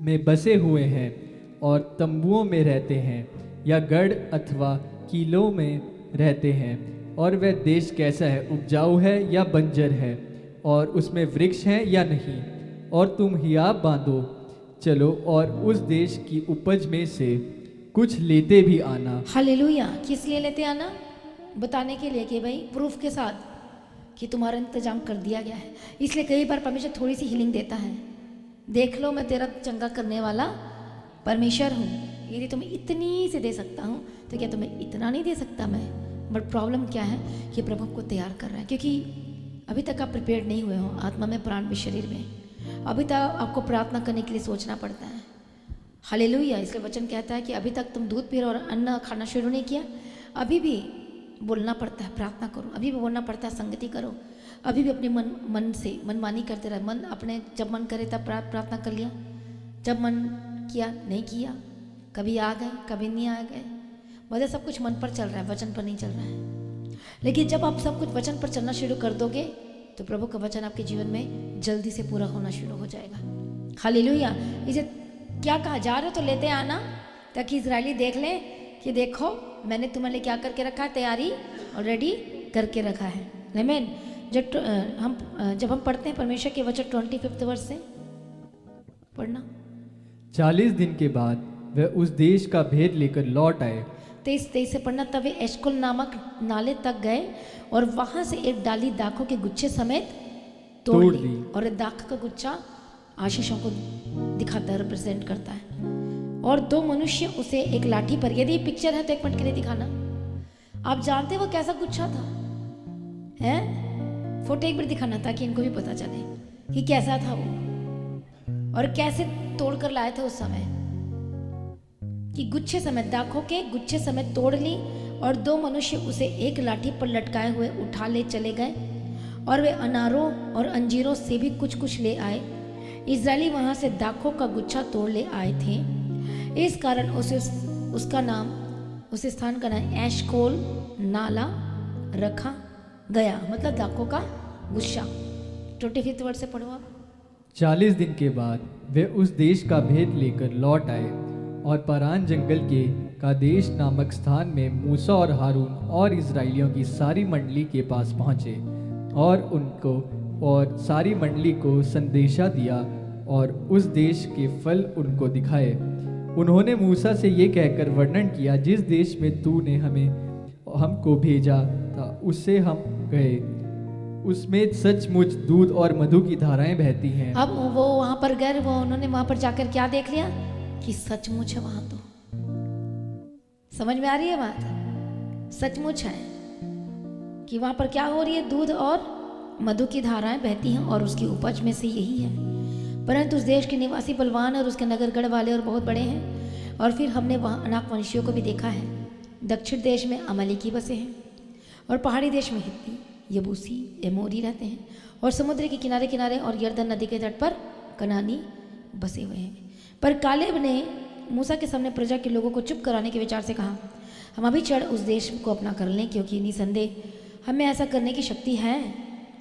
में बसे हुए हैं और तंबुओं में रहते हैं या गढ़ अथवा किलों में रहते हैं। और वह देश कैसा है, उपजाऊ है या बंजर है, और उसमें वृक्ष हैं या नहीं। और तुम हियाब बांधो चलो और उस देश की उपज में से कुछ लेते भी आना। हालेलुया। किस लिए लेते आना? बताने के लिए कि भाई प्रूफ के साथ कि तुम्हारा इंतजाम कर दिया गया है। इसलिए कई बार परमेश्वर थोड़ी सी हीलिंग देता है। देख लो मैं तेरा चंगा करने वाला परमेश्वर हूँ। यदि तुम्हें इतनी से दे सकता हूँ तो क्या तुम्हें इतना नहीं दे सकता मैं? बट प्रॉब्लम क्या है कि प्रभु को तैयार कर रहा है, क्योंकि अभी तक आप प्रिपेयर्ड नहीं हुए हो, आत्मा में, प्राण में, शरीर में। अभी तक आपको प्रार्थना करने के लिए सोचना पड़ता है। हालेलुया। इसलिए वचन कहता है कि अभी तक तुम दूध पी रहे हो और अन्न खाना शुरू नहीं किया। अभी भी बोलना पड़ता है, प्रार्थना करो। अभी भी बोलना पड़ता है, संगति करो। अभी भी अपने मन से मनमानी करते रहे। मन अपने जब मन करे तब प्रार्थना कर लिया, जब मन किया नहीं किया। कभी आ गए, कभी नहीं आ गए। मतलब सब कुछ मन पर चल रहा है, वचन पर नहीं चल रहा है। लेकिन जब आप सब कुछ वचन पर चलना शुरू कर दोगे तो प्रभु का वचन आपके जीवन में जल्दी से पूरा होना शुरू हो जाएगा। हालेलुया। इसे क्या कहा जा रहे हो तो लेते आना, ताकि इजरायली देख ले कि देखो मैंने तुम्हारे लिए क्या करके रखा है, तैयारी ऑलरेडी करके रखा है। आमीन। जब हम पढ़ते हैं परमेश्वर के वचन 25 वर्ष से पढ़ना। 40 दिन के बाद वह उस देश का भेद लेकर लौट आए। 23 से पढ़ना। तब वे एशकोल नामक नाले तक गए और वहां से एक डाली दाखों के गुच्छे समेत तोड़ ली। और दाख का गुच्छा आशीषों को दिखाता है, रिप्रेजेंट करता है। और 2 मनुष्य उसे एक लाठी पर, यदि पिक्चर है तो एक मिनट के लिए दिखाना। आप जानते वो कैसा गुच्छा था? हैं? फोटो एक बार दिखाना ताकि इनको भी पता चले कि कैसा था वो और कैसे तोड़ कर लाए थे उस समय। कि गुच्छे समेत, दाखों के गुच्छे समेत तोड़ ली। और 2 मनुष्य उसे एक लाठी पर लटकाए हुए उठा ले चले गए। और वे अनारों और अंजीरों से भी कुछ कुछ ले आए। इजरायली वहां से दाखों का गुच्छा तोड़ ले आए थे। इस कारण उसका नाम, उस स्थान का नाम एशकोल नाला रखा गया, मतलब दाखों का गुच्छा। 25 वर्ष से पढ़ो आप। 40 दिन के बाद वे उस देश का भेद लेकर लौट आए और पारान जंगल के कादेश नामक स्थान में मूसा और हारून और इजराइलियों की सारी मंडली के पास पहुँचे और उनको और सारी मंडली को संदेशा दिया और उस देश के फल उनको दिखाए। उन्होंने मूसा से ये कहकर वर्णन किया, जिस देश में तूने हमको भेजा था उससे हम गए, उसमें सचमुच दूध और मधु की धाराएं बहती हैं। अब वो वहां पर गए, वो उन्होंने वहां पर जाकर क्या देख लिया कि सचमुच है वहां। तो समझ में आ रही है बात? सचमुच है कि वहां पर क्या हो रही है, दूध और मधु की धाराएं बहती हैं और उसकी उपज में से यही है। परंतु उस देश के निवासी बलवान और उसके नगरगढ़ वाले और बहुत बड़े हैं। और फिर हमने वहाँ अनाक वंशियों को भी देखा है। दक्षिण देश में अमलेकी बसे हैं और पहाड़ी देश में हित्ती, यबूसी, एमोरी रहते हैं। और समुद्र के किनारे किनारे और यरदन नदी के तट पर कनानी बसे हुए हैं। पर कालेब ने मूसा के सामने प्रजा के लोगों को चुप कराने के विचार से कहा, हम अभी चढ़ उस देश को अपना कर लें, क्योंकि निसंदेह हमें ऐसा करने की शक्ति है।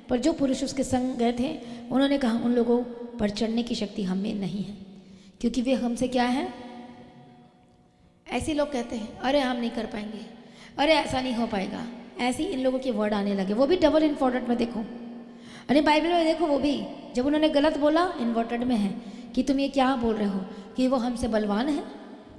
पर जो पुरुष उसके संग गए थे उन्होंने कहा, उन लोगों पर चढ़ने की शक्ति हम में नहीं है, क्योंकि वे हमसे क्या है। ऐसे लोग कहते हैं, अरे हम नहीं कर पाएंगे, अरे ऐसा नहीं हो पाएगा। ऐसे इन लोगों के वर्ड आने लगे, वो भी डबल इन्वर्टेड में। देखो, अरे बाइबल में देखो, वो भी जब उन्होंने गलत बोला इन्वर्टेड में है कि तुम ये क्या बोल रहे हो कि वो हमसे बलवान है।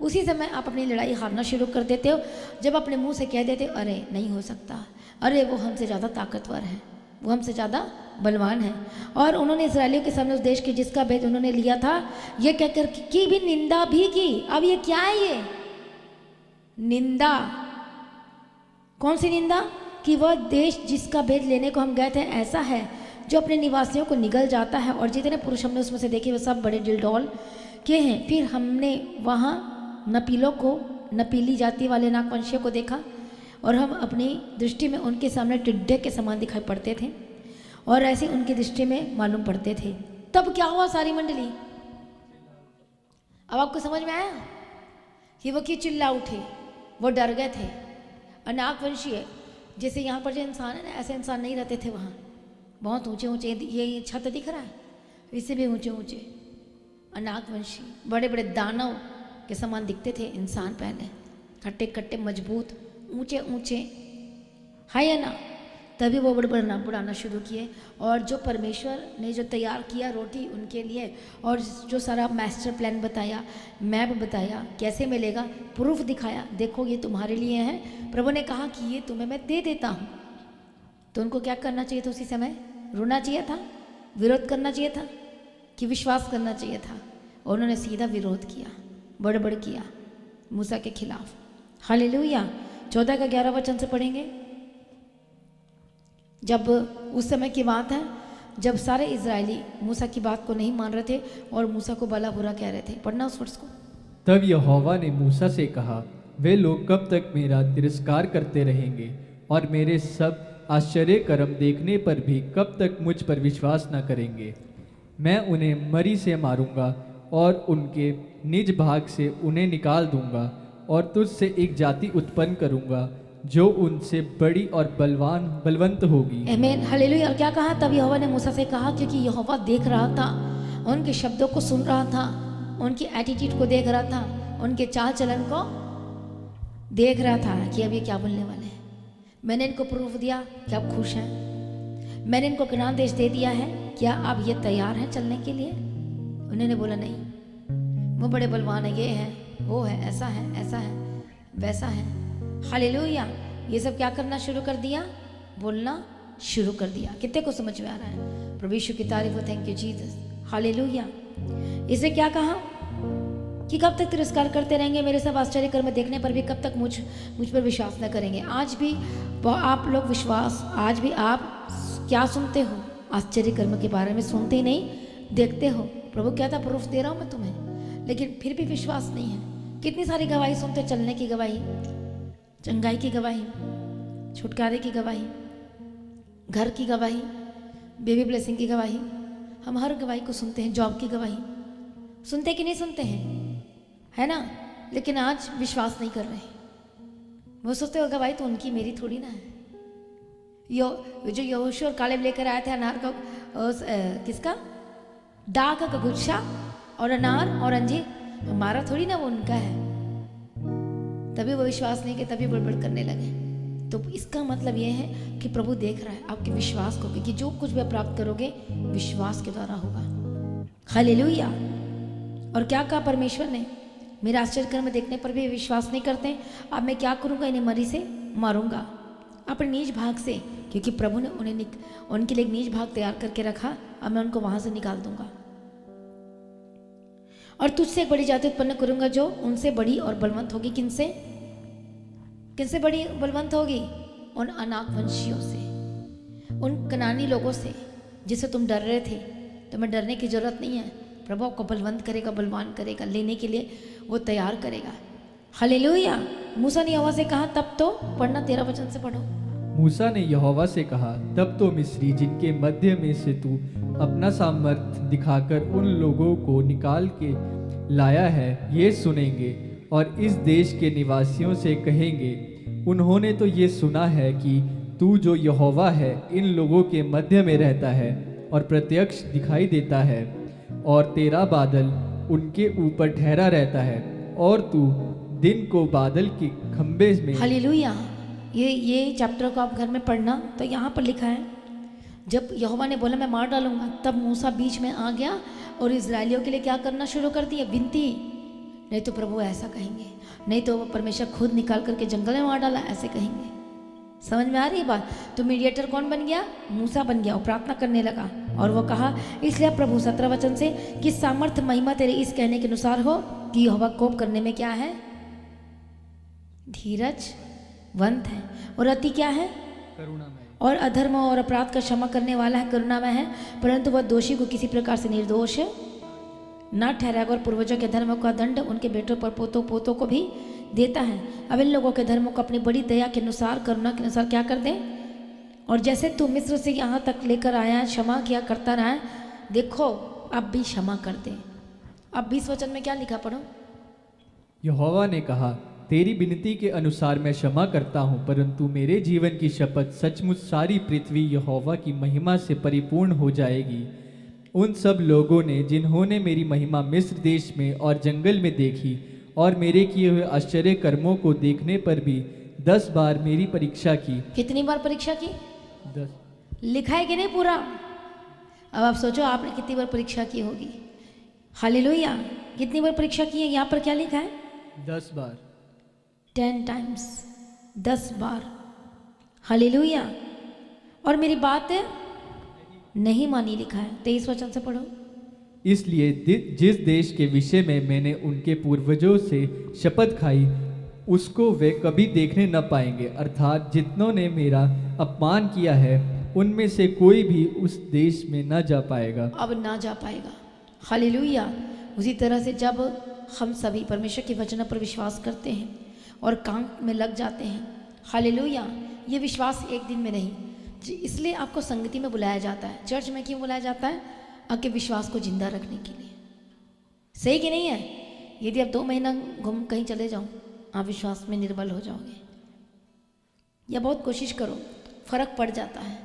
उसी समय आप अपनी लड़ाई हारना शुरू कर देते हो जब अपने मुंह से कह देते हो, अरे नहीं हो सकता, अरे वो हमसे ज़्यादा ताकतवर है, वो हमसे ज़्यादा बलवान है। और उन्होंने इस्राएलियों के सामने उस देश के जिसका भेद उन्होंने लिया था ये कहकर की भी निंदा भी की। अब ये क्या है? ये निंदा। कौन सी निंदा? कि वह देश जिसका भेद लेने को हम गए थे ऐसा है जो अपने निवासियों को निगल जाता है, और जितने पुरुष हमने उसमें से देखे वे सब बड़े डिलडौल के हैं। फिर हमने वहाँ नपीलों को, नपीली जाति वाले नागवंशियों को देखा, और हम अपनी दृष्टि में उनके सामने टिड्डे के समान दिखाई पड़ते थे और ऐसे उनकी दृष्टि में मालूम पड़ते थे। तब क्या हुआ सारी मंडली? अब आपको समझ में आया कि वो क्यों चिल्ला उठे? वो डर गए थे। अनाकवंशीय जैसे यहाँ पर जो इंसान है ना, ऐसे इंसान नहीं रहते थे वहाँ। बहुत ऊंचे ऊंचे, ये छत दिख रहा है, इससे भी ऊंचे ऊंचे अनागवंशी बड़े बड़े दानव के समान दिखते थे इंसान पहले, खट्टे खट्टे मजबूत ऊंचे ऊंचे, है या ना। तभी वो बड़े बड़े नाम बढ़ाना शुरू किए। और जो परमेश्वर ने जो तैयार किया रोटी उनके लिए, और जो सारा मास्टर प्लान बताया, मैप बताया कैसे मिलेगा, प्रूफ दिखाया, देखो ये तुम्हारे लिए है, प्रभु ने कहा कि ये तुम्हें मैं दे देता हूँ। तो उनको क्या करना चाहिए था उसी समय? रोना चाहिए था, विरोध करना चाहिए था कि विश्वास करना चाहिए था? और उन्होंने सीधा विरोध किया, बड़बड़ किया मूसा के खिलाफ। हालेलुया। 14 का 11 वचन से पढ़ेंगे। जब उस समय की बात है जब सारे इजरायली मूसा की बात को नहीं मान रहे थे और मूसा को भला बुरा कह रहे थे। पढ़ना उस वर्ष को। तब यहोवा ने मूसा से कहा, वे लोग कब तक मेरा तिरस्कार करते रहेंगे और मेरे सब आश्चर्य कर्म देखने पर भी कब तक मुझ पर विश्वास न करेंगे? मैं उन्हें मरी से मारूंगा और उनके निज भाग से उन्हें निकाल दूंगा और तुझसे एक जाति उत्पन्न करूंगा जो उनसे बड़ी और बलवंत होगी। आमीन, हालेलुया। और क्या कहा? तब यहोवा ने मूसा से कहा, क्योंकि यहोवा देख रहा था, उनके शब्दों को सुन रहा था, उनकी एटीट्यूड को देख रहा था, उनके चाल चलन को देख रहा था कि अब ये क्या बोलने वाले हैं। मैंने इनको प्रूफ दिया कि आप खुश हैं, मैंने इनको कनान देश दे दिया है, क्या आप ये तैयार हैं चलने के लिए? उन्होंने बोला नहीं, वो बड़े बलवान है, ये है, वो है, ऐसा है, ऐसा है, वैसा है। हालेलुया। ये सब क्या करना शुरू कर दिया? बोलना शुरू कर दिया। कितने को समझ में आ रहा है? प्रभु यीशु की तारीफ हो। Thank you Jesus. हालेलुया। इसे क्या कहा कि कब तक तिरस्कार करते रहेंगे, मेरे सब आश्चर्य कर्म देखने पर भी कब तक मुझ पर विश्वास न करेंगे? आज भी आप लोग विश्वास, आज भी आप क्या सुनते हो? आश्चर्य कर्म के बारे में सुनते ही नहीं, देखते हो। प्रभु कहता प्रूफ दे रहा हूँ मैं तुम्हें, लेकिन फिर भी विश्वास नहीं है। कितनी सारी गवाही सुनते, चलने की गवाही, चंगाई की गवाही, छुटकारे की गवाही, घर की गवाही, बेबी ब्लेसिंग की गवाही, हम हर गवाही को सुनते हैं। जॉब की गवाही सुनते कि नहीं सुनते हैं, है ना? लेकिन आज विश्वास नहीं कर रहे। वो सोचते हो गवाही तो उनकी, मेरी थोड़ी ना है। जो यहोशू और कालेब लेकर आए थे अनार का, किसका? दाग का गुच्छा और अनार और अंजीर, हमारा थोड़ी ना, वो उनका है। तभी वो विश्वास नहीं कि तभी बड़बड़ करने लगे। तो इसका मतलब ये है कि प्रभु देख रहा है आपके विश्वास को, क्योंकि जो कुछ भी प्राप्त करोगे विश्वास के द्वारा होगा। हालेलुया। और क्या कहा परमेश्वर ने? मेरा आश्चर्य कर्म देखने पर भी विश्वास नहीं करते, अब मैं क्या करूंगा? इन्हें मरी से मारूंगा, अपने निज भाग से, क्योंकि प्रभु ने उनके लिए एक निज भाग तैयार करके रखा। अब मैं उनको वहां से निकाल दूंगा और तुझसे एक बड़ी जाति उत्पन्न करूंगा जो उनसे बड़ी और बलवंत होगी। किनसे? किनसे बड़ी बलवंत होगी? उन अनाकवंशियों से, उन कनानी लोगों से जिससे तुम डर रहे थे। तुम्हें डरने की जरूरत नहीं है। प्रभु आपको बलवंत करेगा, बलवान करेगा, लेने के लिए वो तैयार करेगा। हालेलुया। मूसा ने यहोवा से कहा, तब तो पढ़ना 13 वचन से पढ़ो। मूसा ने यहोवा से कहा, तब तो मिस्री जिनके मध्य में से तू अपना सामर्थ्य दिखाकर उन लोगों को निकाल के लाया है, ये सुनेंगे और इस देश के निवासियों से कहेंगे, उन्होंने तो ये सुना है कि तू जो यहोवा है इन लोगों के मध्य में रहता है और प्रत्यक्ष दिखाई देता है, और तेरा बादल उनके ऊपर ठहरा रहता है, और तू दिन को बादल के खंबे में। हालेलुया। ये चैप्टर को आप घर में पढ़ना, तो यहाँ पर लिखा है, जब यहोवा ने बोला मैं मार डालूंगा, तब मूसा बीच में आ गया और इजरायलियों के लिए क्या करना शुरू कर दिया? विनती। नहीं तो प्रभु ऐसा कहेंगे, नहीं तो परमेश्वर खुद निकाल करके जंगल में मार डाला, ऐसे कहेंगे। समझ में आ रही है बात? तो मीडिएटर कौन बन गया? मूसा बन गया। वो प्रार्थना करने लगा और वो कहा, इसलिए प्रभु 17 वचन से कि सामर्थ्य महिमा तेरे इस कहने के अनुसार हो कि यहोवा कोप करने में क्या है? धीरजवंत है, और अति क्या है? करुणामय। और अधर्म और अपराध का क्षमा करने वाला है, करुणामय है, परंतु वह दोषी को किसी प्रकार से निर्दोष न ठहराएगा, और पूर्वजों के धर्म का दंड उनके बेटों पर पोतों को भी देता है। अब इन लोगों के धर्मों को अपनी बड़ी दया के अनुसार, करुणा के अनुसार क्या कर दें? और जैसे तू मिस्र से यहाँ तक लेकर आया, क्षमा किया करता रहा, देखो अब भी क्षमा कर दे। अब 20 वचन में क्या लिखा, पढ़ो। यहोवा ने कहा, तेरी विनती के अनुसार मैं क्षमा करता हूँ, परंतु मेरे जीवन की शपथ, सचमुच सारी पृथ्वी यहोवा की महिमा से परिपूर्ण हो जाएगी। उन सब लोगों ने जिन्होंने मेरी महिमा मिस्र देश में और जंगल में देखी और मेरे किए हुए आश्चर्य कर्मों को देखने पर भी 10 बार मेरी परीक्षा की। कितनी बार परीक्षा की? 10। लिखा है कि नहीं पूरा? अब आप सोचो आपने कितनी बार परीक्षा की होगी। हालेलुया। कितनी बार परीक्षा की है? यहाँ पर क्या लिखा है? 10 बार। 10 टाइम्स, 10 बार। हालेलुया। और मेरी बात नहीं मानी, लिखा है। 23 वचन से पढ़ो। इसलिए जिस देश के विषय में मैंने उनके पूर्वजों से शपथ खाई उसको वे कभी देखने न पाएंगे, अर्थात जितनों ने मेरा अपमान किया है उनमें से कोई भी उस देश में न जा पाएगा। अब ना जा पाएगा। हालेलुया। उसी तरह से जब हम सभी परमेश्वर के वचन पर विश्वास करते हैं और काम में लग जाते हैं, हालेलुया, ये विश्वास एक दिन में नहीं, इसलिए आपको संगति में बुलाया जाता है। चर्च में क्यों बुलाया जाता है? आपके विश्वास को जिंदा रखने के लिए। सही कि नहीं है? यदि आप 2 महीना घूम कहीं चले जाओ, आप विश्वास में निर्बल हो जाओगे। या बहुत कोशिश करो, फर्क पड़ जाता है।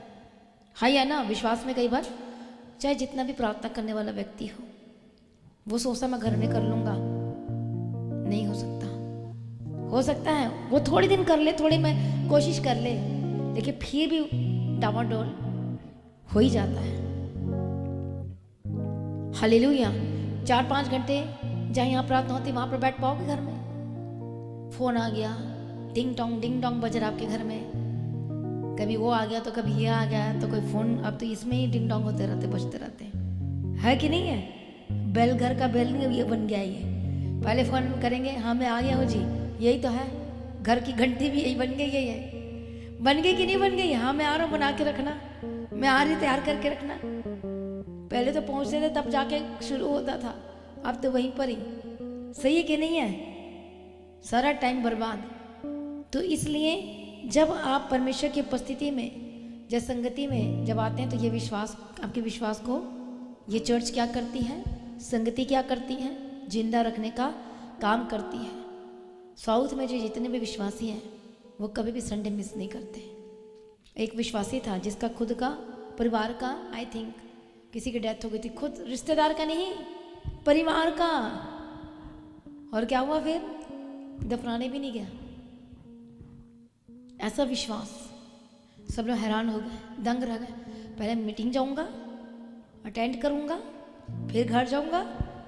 हाँ या ना? विश्वास में कई बार चाहे जितना भी प्रार्थना करने वाला व्यक्ति हो, वो सोचता मैं घर में कर लूँगा, नहीं हो सकता। हो सकता है वो थोड़े दिन कर ले, थोड़ी मैं कोशिश कर ले, लेकिन फिर भी डामाडोल हो ही जाता है। हालेलुया। 4-5 घंटे जहाँ यहाँ प्रार्थना होती वहाँ पर बैठ पाओगे? घर में फोन आ गया, डिंग डोंग बज रहा आपके घर में, कभी वो आ गया तो कभी ये आ गया तो कोई फोन, अब तो इसमें ही डिंग डोंग होते रहते, बजते रहते है कि नहीं है? बेल, घर का बेल नहीं, ये बन गया ये। पहले फोन करेंगे, हाँ मैं आ गया हूँ जी, यही तो है। घर की घंटी भी यही बन गई है। बन गई कि नहीं बन गई? हाँ मैं आ रहा हूँ, बना के रखना, मैं आ रही, तैयार करके रखना। पहले तो पहुँचते थे तब जाके शुरू होता था, अब तो वहीं पर ही। सही है कि नहीं है? सारा टाइम बर्बाद। तो इसलिए जब आप परमेश्वर की उपस्थिति में, जब संगति में जब आते हैं, तो ये विश्वास, आपके विश्वास को ये चर्च क्या करती है, संगति क्या करती है? जिंदा रखने का काम करती है। साउथ में जो जितने भी विश्वासी हैं वो कभी भी संडे मिस नहीं करते। एक विश्वासी था जिसका खुद का परिवार का, आई थिंक किसी की डेथ हो गई थी, खुद रिश्तेदार का नहीं, परिवार का। और क्या हुआ फिर? दफनाने भी नहीं गया। ऐसा विश्वास। सब लोग हैरान हो गए, दंग रह गए। पहले मीटिंग जाऊंगा, अटेंड करूंगा, फिर घर जाऊंगा,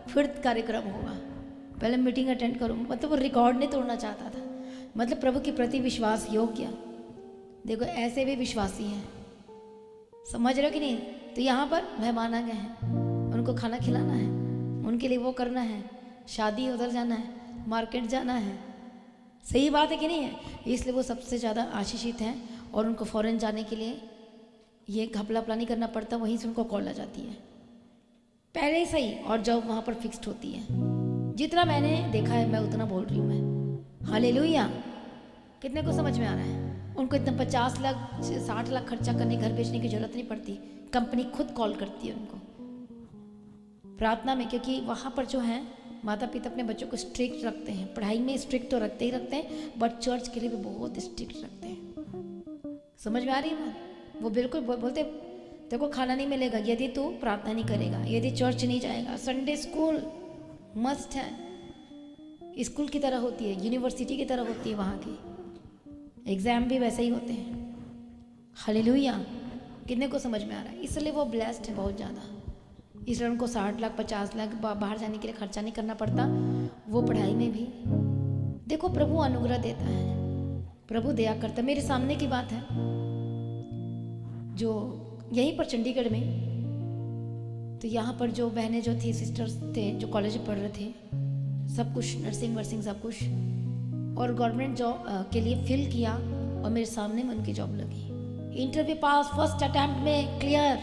फिर कार्यक्रम होगा। पहले मीटिंग अटेंड करूंगा। मतलब वो रिकॉर्ड नहीं तोड़ना चाहता था, मतलब प्रभु के प्रति विश्वास योग्य। देखो ऐसे भी विश्वासी हैं, समझ रहे हो कि नहीं? तो यहाँ पर मेहमान आ गए हैं, उनको खाना खिलाना है, उनके लिए वो करना है, शादी उधर जाना है, मार्केट जाना है। सही बात है कि नहीं है? इसलिए वो सबसे ज़्यादा आशीषित हैं और उनको फॉरेन जाने के लिए ये घपला प्लानी करना पड़ता, वहीं से उनको कॉल आ जाती है पहले ही सही, और जॉब वहाँ पर फिक्स्ड होती है। जितना मैंने देखा है मैं उतना बोल रही हूँ मैं। हालेलुया। कितने को समझ में आ रहा है? उनको इतना 50 लाख 60 लाख खर्चा करने, घर बेचने की जरूरत नहीं पड़ती, कंपनी खुद कॉल करती है उनको प्रार्थना में। क्योंकि वहाँ पर जो है माता पिता अपने बच्चों को स्ट्रिक्ट रखते हैं, पढ़ाई में स्ट्रिक्ट तो रखते ही रखते हैं, बट चर्च के लिए भी बहुत स्ट्रिक्ट रखते हैं। समझ में आ रही है बात? वो बिल्कुल बोलते देखो खाना नहीं मिलेगा यदि तू प्रार्थना नहीं करेगा, यदि चर्च नहीं जाएगा। संडे स्कूल मस्ट है, स्कूल की तरह होती है, यूनिवर्सिटी की तरह होती है वहाँ की। एग्ज़ाम भी वैसे ही होते हैं। हालेलुया। कितने को समझ में आ रहा है? इसलिए वो ब्लेस्ड है बहुत ज़्यादा, इसलिए उनको 60 लाख 50 लाख बाहर जाने के लिए खर्चा नहीं करना पड़ता। वो पढ़ाई में भी देखो प्रभु अनुग्रह देता है, प्रभु दया करता है। मेरे सामने की बात है, जो यहीं पर चंडीगढ़ में, तो यहाँ पर जो बहनें जो थी, सिस्टर्स थे जो कॉलेज में पढ़ रहे थे, सब कुछ नर्सिंग वर्सिंग सब कुछ, और गवर्नमेंट जॉब के लिए फिल किया और मेरे सामने में उनकी जॉब लगी। इंटरव्यू पास, फर्स्ट अटेम्प्ट में क्लियर,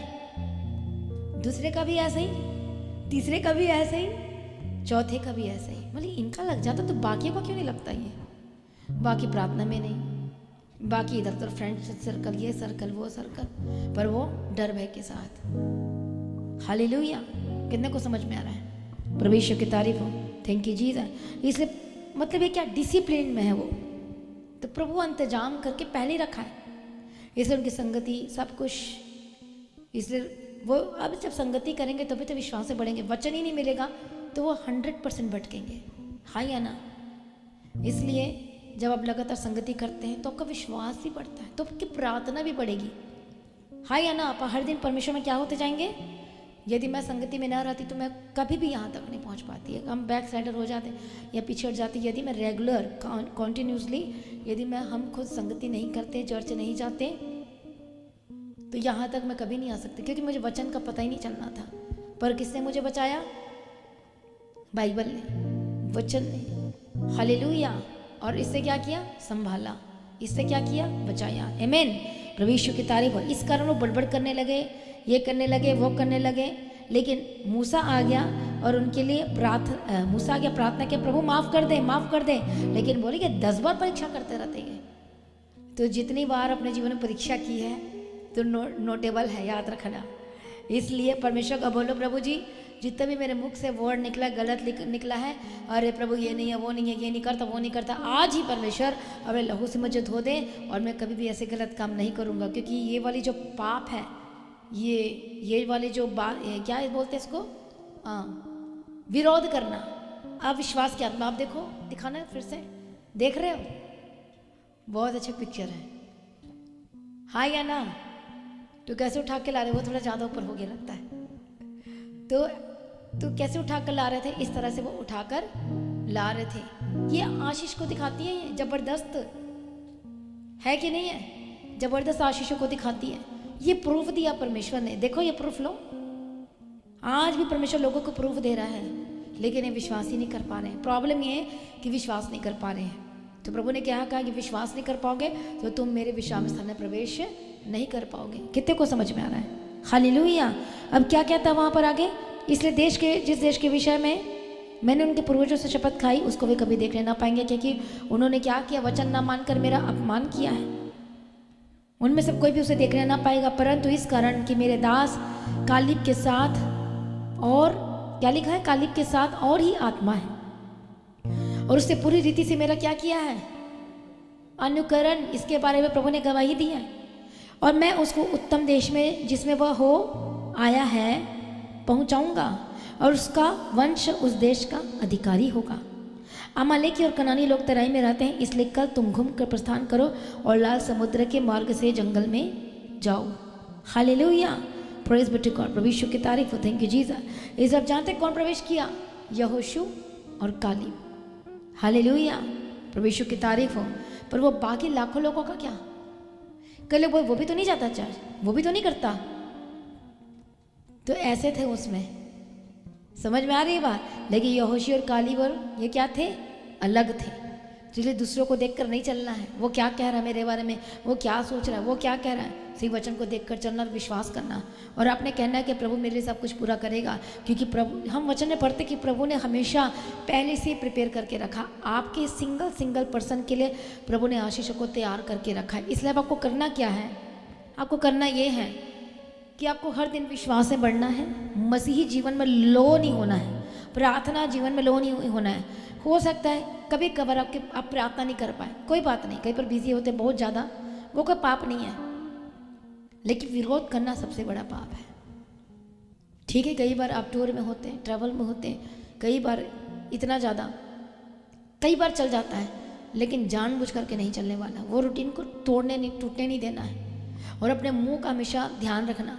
दूसरे का भी ऐसे ही, तीसरे का भी ऐसे ही, चौथे का भी ऐसे ही। मतलब इनका लग जाता तो बाकी को क्यों नहीं लगता? ये बाकी प्रार्थना में नहीं, बाकी इधर उधर फ्रेंड सर्कल, ये सर्कल वो सर्कल, पर वो डर भय के साथ। हालेलुया। कितने को समझ में आ रहा है? परमेश्वर की तारीफ हो। Thank you Jesus. इसलिए मतलब ये क्या डिसिप्लिन में है वो, तो प्रभु इंतजाम करके पहले रखा है, इसलिए उनकी संगति सब कुछ। इसलिए वो अब जब संगति करेंगे तभी तो विश्वास से बढ़ेंगे। वचन ही नहीं मिलेगा तो वो 100% भटकेंगे। हाँ या ना? इसलिए जब आप लगातार संगति करते हैं तो आपका विश्वास भी बढ़ता है, तो आपकी प्रार्थना भी बढ़ेगी। हाँ या ना? आप हर दिन परमेश्वर में क्या होते जाएंगे। यदि मैं संगति में ना रहती तो मैं कभी भी यहाँ तक नहीं पहुँच पाती है, हम बैक साइडर हो जाते या पिछड़ जाते। यदि मैं रेगुलर कॉन्टिन्यूसली यदि हम खुद संगति नहीं करते, चर्च नहीं जाते, तो यहाँ तक मैं कभी नहीं आ सकती, क्योंकि मुझे वचन का पता ही नहीं चलना था। पर किसने मुझे बचाया? बाइबल ने, वचन ने। हालेलुया। और इससे क्या किया? संभाला। इससे क्या किया? बचाया। आमीन। प्रभु यीशु की तारीफ हो। इस कारण वो बड़बड़ करने लगे, ये करने लगे, वो करने लगे। लेकिन मूसा आ गया और उनके लिए मूसा आ गया, प्रार्थना किया, प्रभु माफ़ कर दे, माफ़ कर दे। लेकिन बोले कि 10 बार परीक्षा करते रहते हैं। तो जितनी बार अपने जीवन में परीक्षा की है तो नोटेबल है, याद रखना। इसलिए परमेश्वर का बोलो, प्रभु जी जितना भी मेरे मुख से वर्ड निकला गलत निकला है, अरे प्रभु ये नहीं है, वो नहीं है, ये नहीं करता, वो नहीं करता, आज ही परमेश्वर अपने लहू से मुझे धो दे और मैं कभी भी ऐसे गलत काम नहीं करूँगा। क्योंकि ये वाली जो पाप है, ये वाली जो बात क्या बोलते हैं इसको, विरोध करना, अविश्वास की आत्मा। आप देखो, दिखाना फिर से, देख रहे हो? बहुत अच्छे पिक्चर है। हाँ या ना? तो कैसे उठा के ला रहे? वो थोड़ा ज़्यादा ऊपर हो गया लगता है। तो कैसे उठा कर ला रहे थे? इस तरह से वो उठाकर ला रहे थे। ये आशीष को दिखाती है, ये जबरदस्त है कि नहीं है? जबरदस्त आशीषों को दिखाती है। ये प्रूफ दिया परमेश्वर ने, देखो ये प्रूफ लो। आज भी परमेश्वर लोगों को प्रूफ दे रहा है, लेकिन ये विश्वास ही नहीं कर पा रहे हैं। प्रॉब्लम ये है कि विश्वास नहीं कर पा रहे हैं। तो प्रभु ने क्या कहा कि विश्वास नहीं कर पाओगे तो तुम मेरे विश्राम स्थान में प्रवेश नहीं कर पाओगे। कितने को समझ में आ रहा है? हालेलुया। अब क्या कहता है वहाँ पर आगे? इसलिए जिस देश के विषय में मैंने उनके पूर्वजों से शपथ खाई उसको वे कभी देखने ना पाएंगे, क्योंकि उन्होंने क्या किया? वचन ना मानकर मेरा अपमान किया है। उनमें से कोई भी उसे देखने ना पाएगा, परंतु इस कारण कि मेरे दास कालिब के साथ, और क्या लिखा है? कालिब के साथ और ही आत्मा है, और उससे पूरी रीति से मेरा क्या किया है? अनुकरण। इसके बारे में प्रभु ने गवाही दी है। और मैं उसको उत्तम देश में जिसमें वह हो आया है पहुंचाऊंगा, और उसका वंश उस देश का अधिकारी होगा। अमालेकी और कनानी लोग तराई में रहते हैं, इसलिए कल तुम घूम कर प्रस्थान करो और लाल समुद्र के मार्ग से जंगल में जाओ। Hallelujah. Praise be to God. प्रभु यीशु की तारीफ हो। Thank you Jesus. इस अब जानते कौन प्रवेश किया? यहोशू और कालेब। हालेलुया। प्रभु यीशु की तारीफ हो। पर वो बाकी लाखों लोगों का क्या? कल वो भी तो नहीं जाता चर्च, वो भी तो नहीं करता। तो ऐसे थे उसमें, समझ में आ रही है बात? लेकिन यहोशू और कालेब और ये क्या थे? अलग थे। इसलिए दूसरों को देखकर नहीं चलना है, वो क्या कह रहा है मेरे बारे में, वो क्या सोच रहा है, वो क्या कह रहा है। सिर्फ वचन को देखकर चलना और विश्वास करना, और आपने कहना है कि प्रभु मेरे लिए सब कुछ पूरा करेगा। क्योंकि प्रभु, हम वचन में पढ़ते कि प्रभु ने हमेशा पहले से प्रिपेयर करके रखा। आपके सिंगल पर्सन के लिए प्रभु ने आशीषों को तैयार करके रखा है। इसलिए अब आपको करना क्या है? आपको करना ये है कि आपको हर दिन विश्वास में बढ़ना है, मसीही जीवन में लो नहीं होना है, प्रार्थना जीवन में लो नहीं होना है। हो सकता है कभी कभार आप प्रार्थना नहीं कर पाए, कोई बात नहीं, कहीं पर बिजी होते बहुत ज़्यादा, वो कोई पाप नहीं है। लेकिन विरोध करना सबसे बड़ा पाप है। ठीक है, कई बार आप टूर में होते हैं, ट्रैवल में होते हैं, कई बार इतना ज़्यादा, कई बार चल जाता है, लेकिन जानबूझ करके नहीं चलने वाला। वो रूटीन को टूटने नहीं देना है। और अपने मुंह का हमेशा ध्यान रखना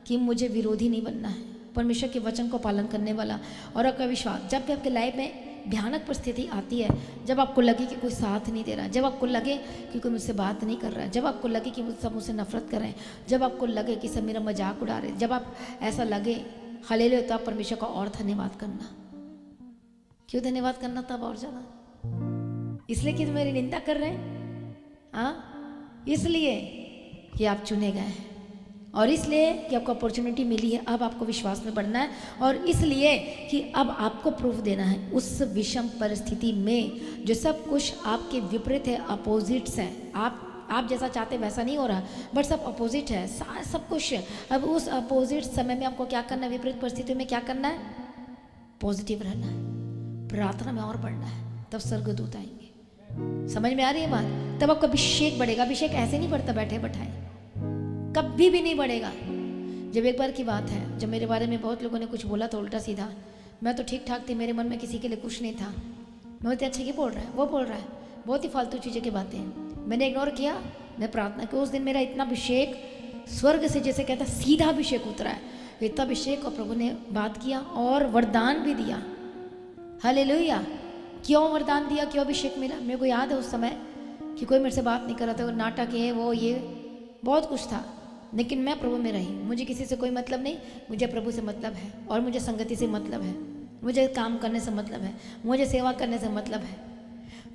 कि मुझे विरोधी नहीं बनना है, परमेश्वर के वचन को पालन करने वाला। और आपका विश्वास, जब भी आपके लाइफ में भयानक परिस्थिति आती है, जब आपको लगे कि कोई साथ नहीं दे रहा, जब आपको लगे कि कोई मुझसे बात नहीं कर रहा है, जब आपको लगे कि सब मुझसे नफरत कर रहे हैं, जब आपको लगे कि सब मेरा मजाक उड़ा रहे हैं, जब आप ऐसा लगे, हालेलुया, तो आप परमेश्वर का और धन्यवाद करना। क्यों धन्यवाद करना? तब और ज़्यादा इसलिए कि मेरी निंदा कर रहे हैं, हाँ, इसलिए कि आप चुने गए हैं, और इसलिए कि आपको अपॉर्चुनिटी मिली है। अब आपको विश्वास में बढ़ना है, और इसलिए कि अब आपको प्रूफ देना है उस विषम परिस्थिति में जो सब कुछ आपके विपरीत है, अपोजिट्स हैं। आप जैसा चाहते वैसा नहीं हो रहा, बट सब अपोजिट है, सब कुछ है। अब उस अपोजिट समय में आपको क्या करना है? विपरीत परिस्थितियों में क्या करना है? पॉजिटिव रहना है, प्रार्थना में और बढ़ना है, तब स्वर्गदूत आएंगे। समझ में आ रही है बात? तब आपका अभिषेक बढ़ेगा। अभिषेक ऐसे नहीं बढ़ता बैठे बैठाए, कभी भी नहीं बढ़ेगा। जब एक बार की बात है, जब मेरे बारे में बहुत लोगों ने कुछ बोला था उल्टा सीधा, मैं तो ठीक ठाक थी, मेरे मन में किसी के लिए कुछ नहीं था। मैं बोलती अच्छा ये बोल रहा है, वो बोल रहा है, बहुत ही फालतू चीज़ें की बातें हैं। मैंने इग्नोर किया, मैं प्रार्थना की। उस दिन मेरा इतना अभिषेक स्वर्ग से, जैसे कहता सीधा अभिषेक उतरा है, इतना अभिषेक, और प्रभु ने बात किया और वरदान भी दिया। हालेलुया। क्यों वरदान दिया, क्यों अभिषेक मिला? मेरे को याद है उस समय कि कोई मेरे से बात नहीं कर रहा था, नाटक है वो ये बहुत कुछ था, लेकिन मैं प्रभु में रही। मुझे किसी से कोई मतलब नहीं, मुझे प्रभु से मतलब है, और मुझे संगति से मतलब है, मुझे काम करने से मतलब है, मुझे सेवा करने से मतलब है।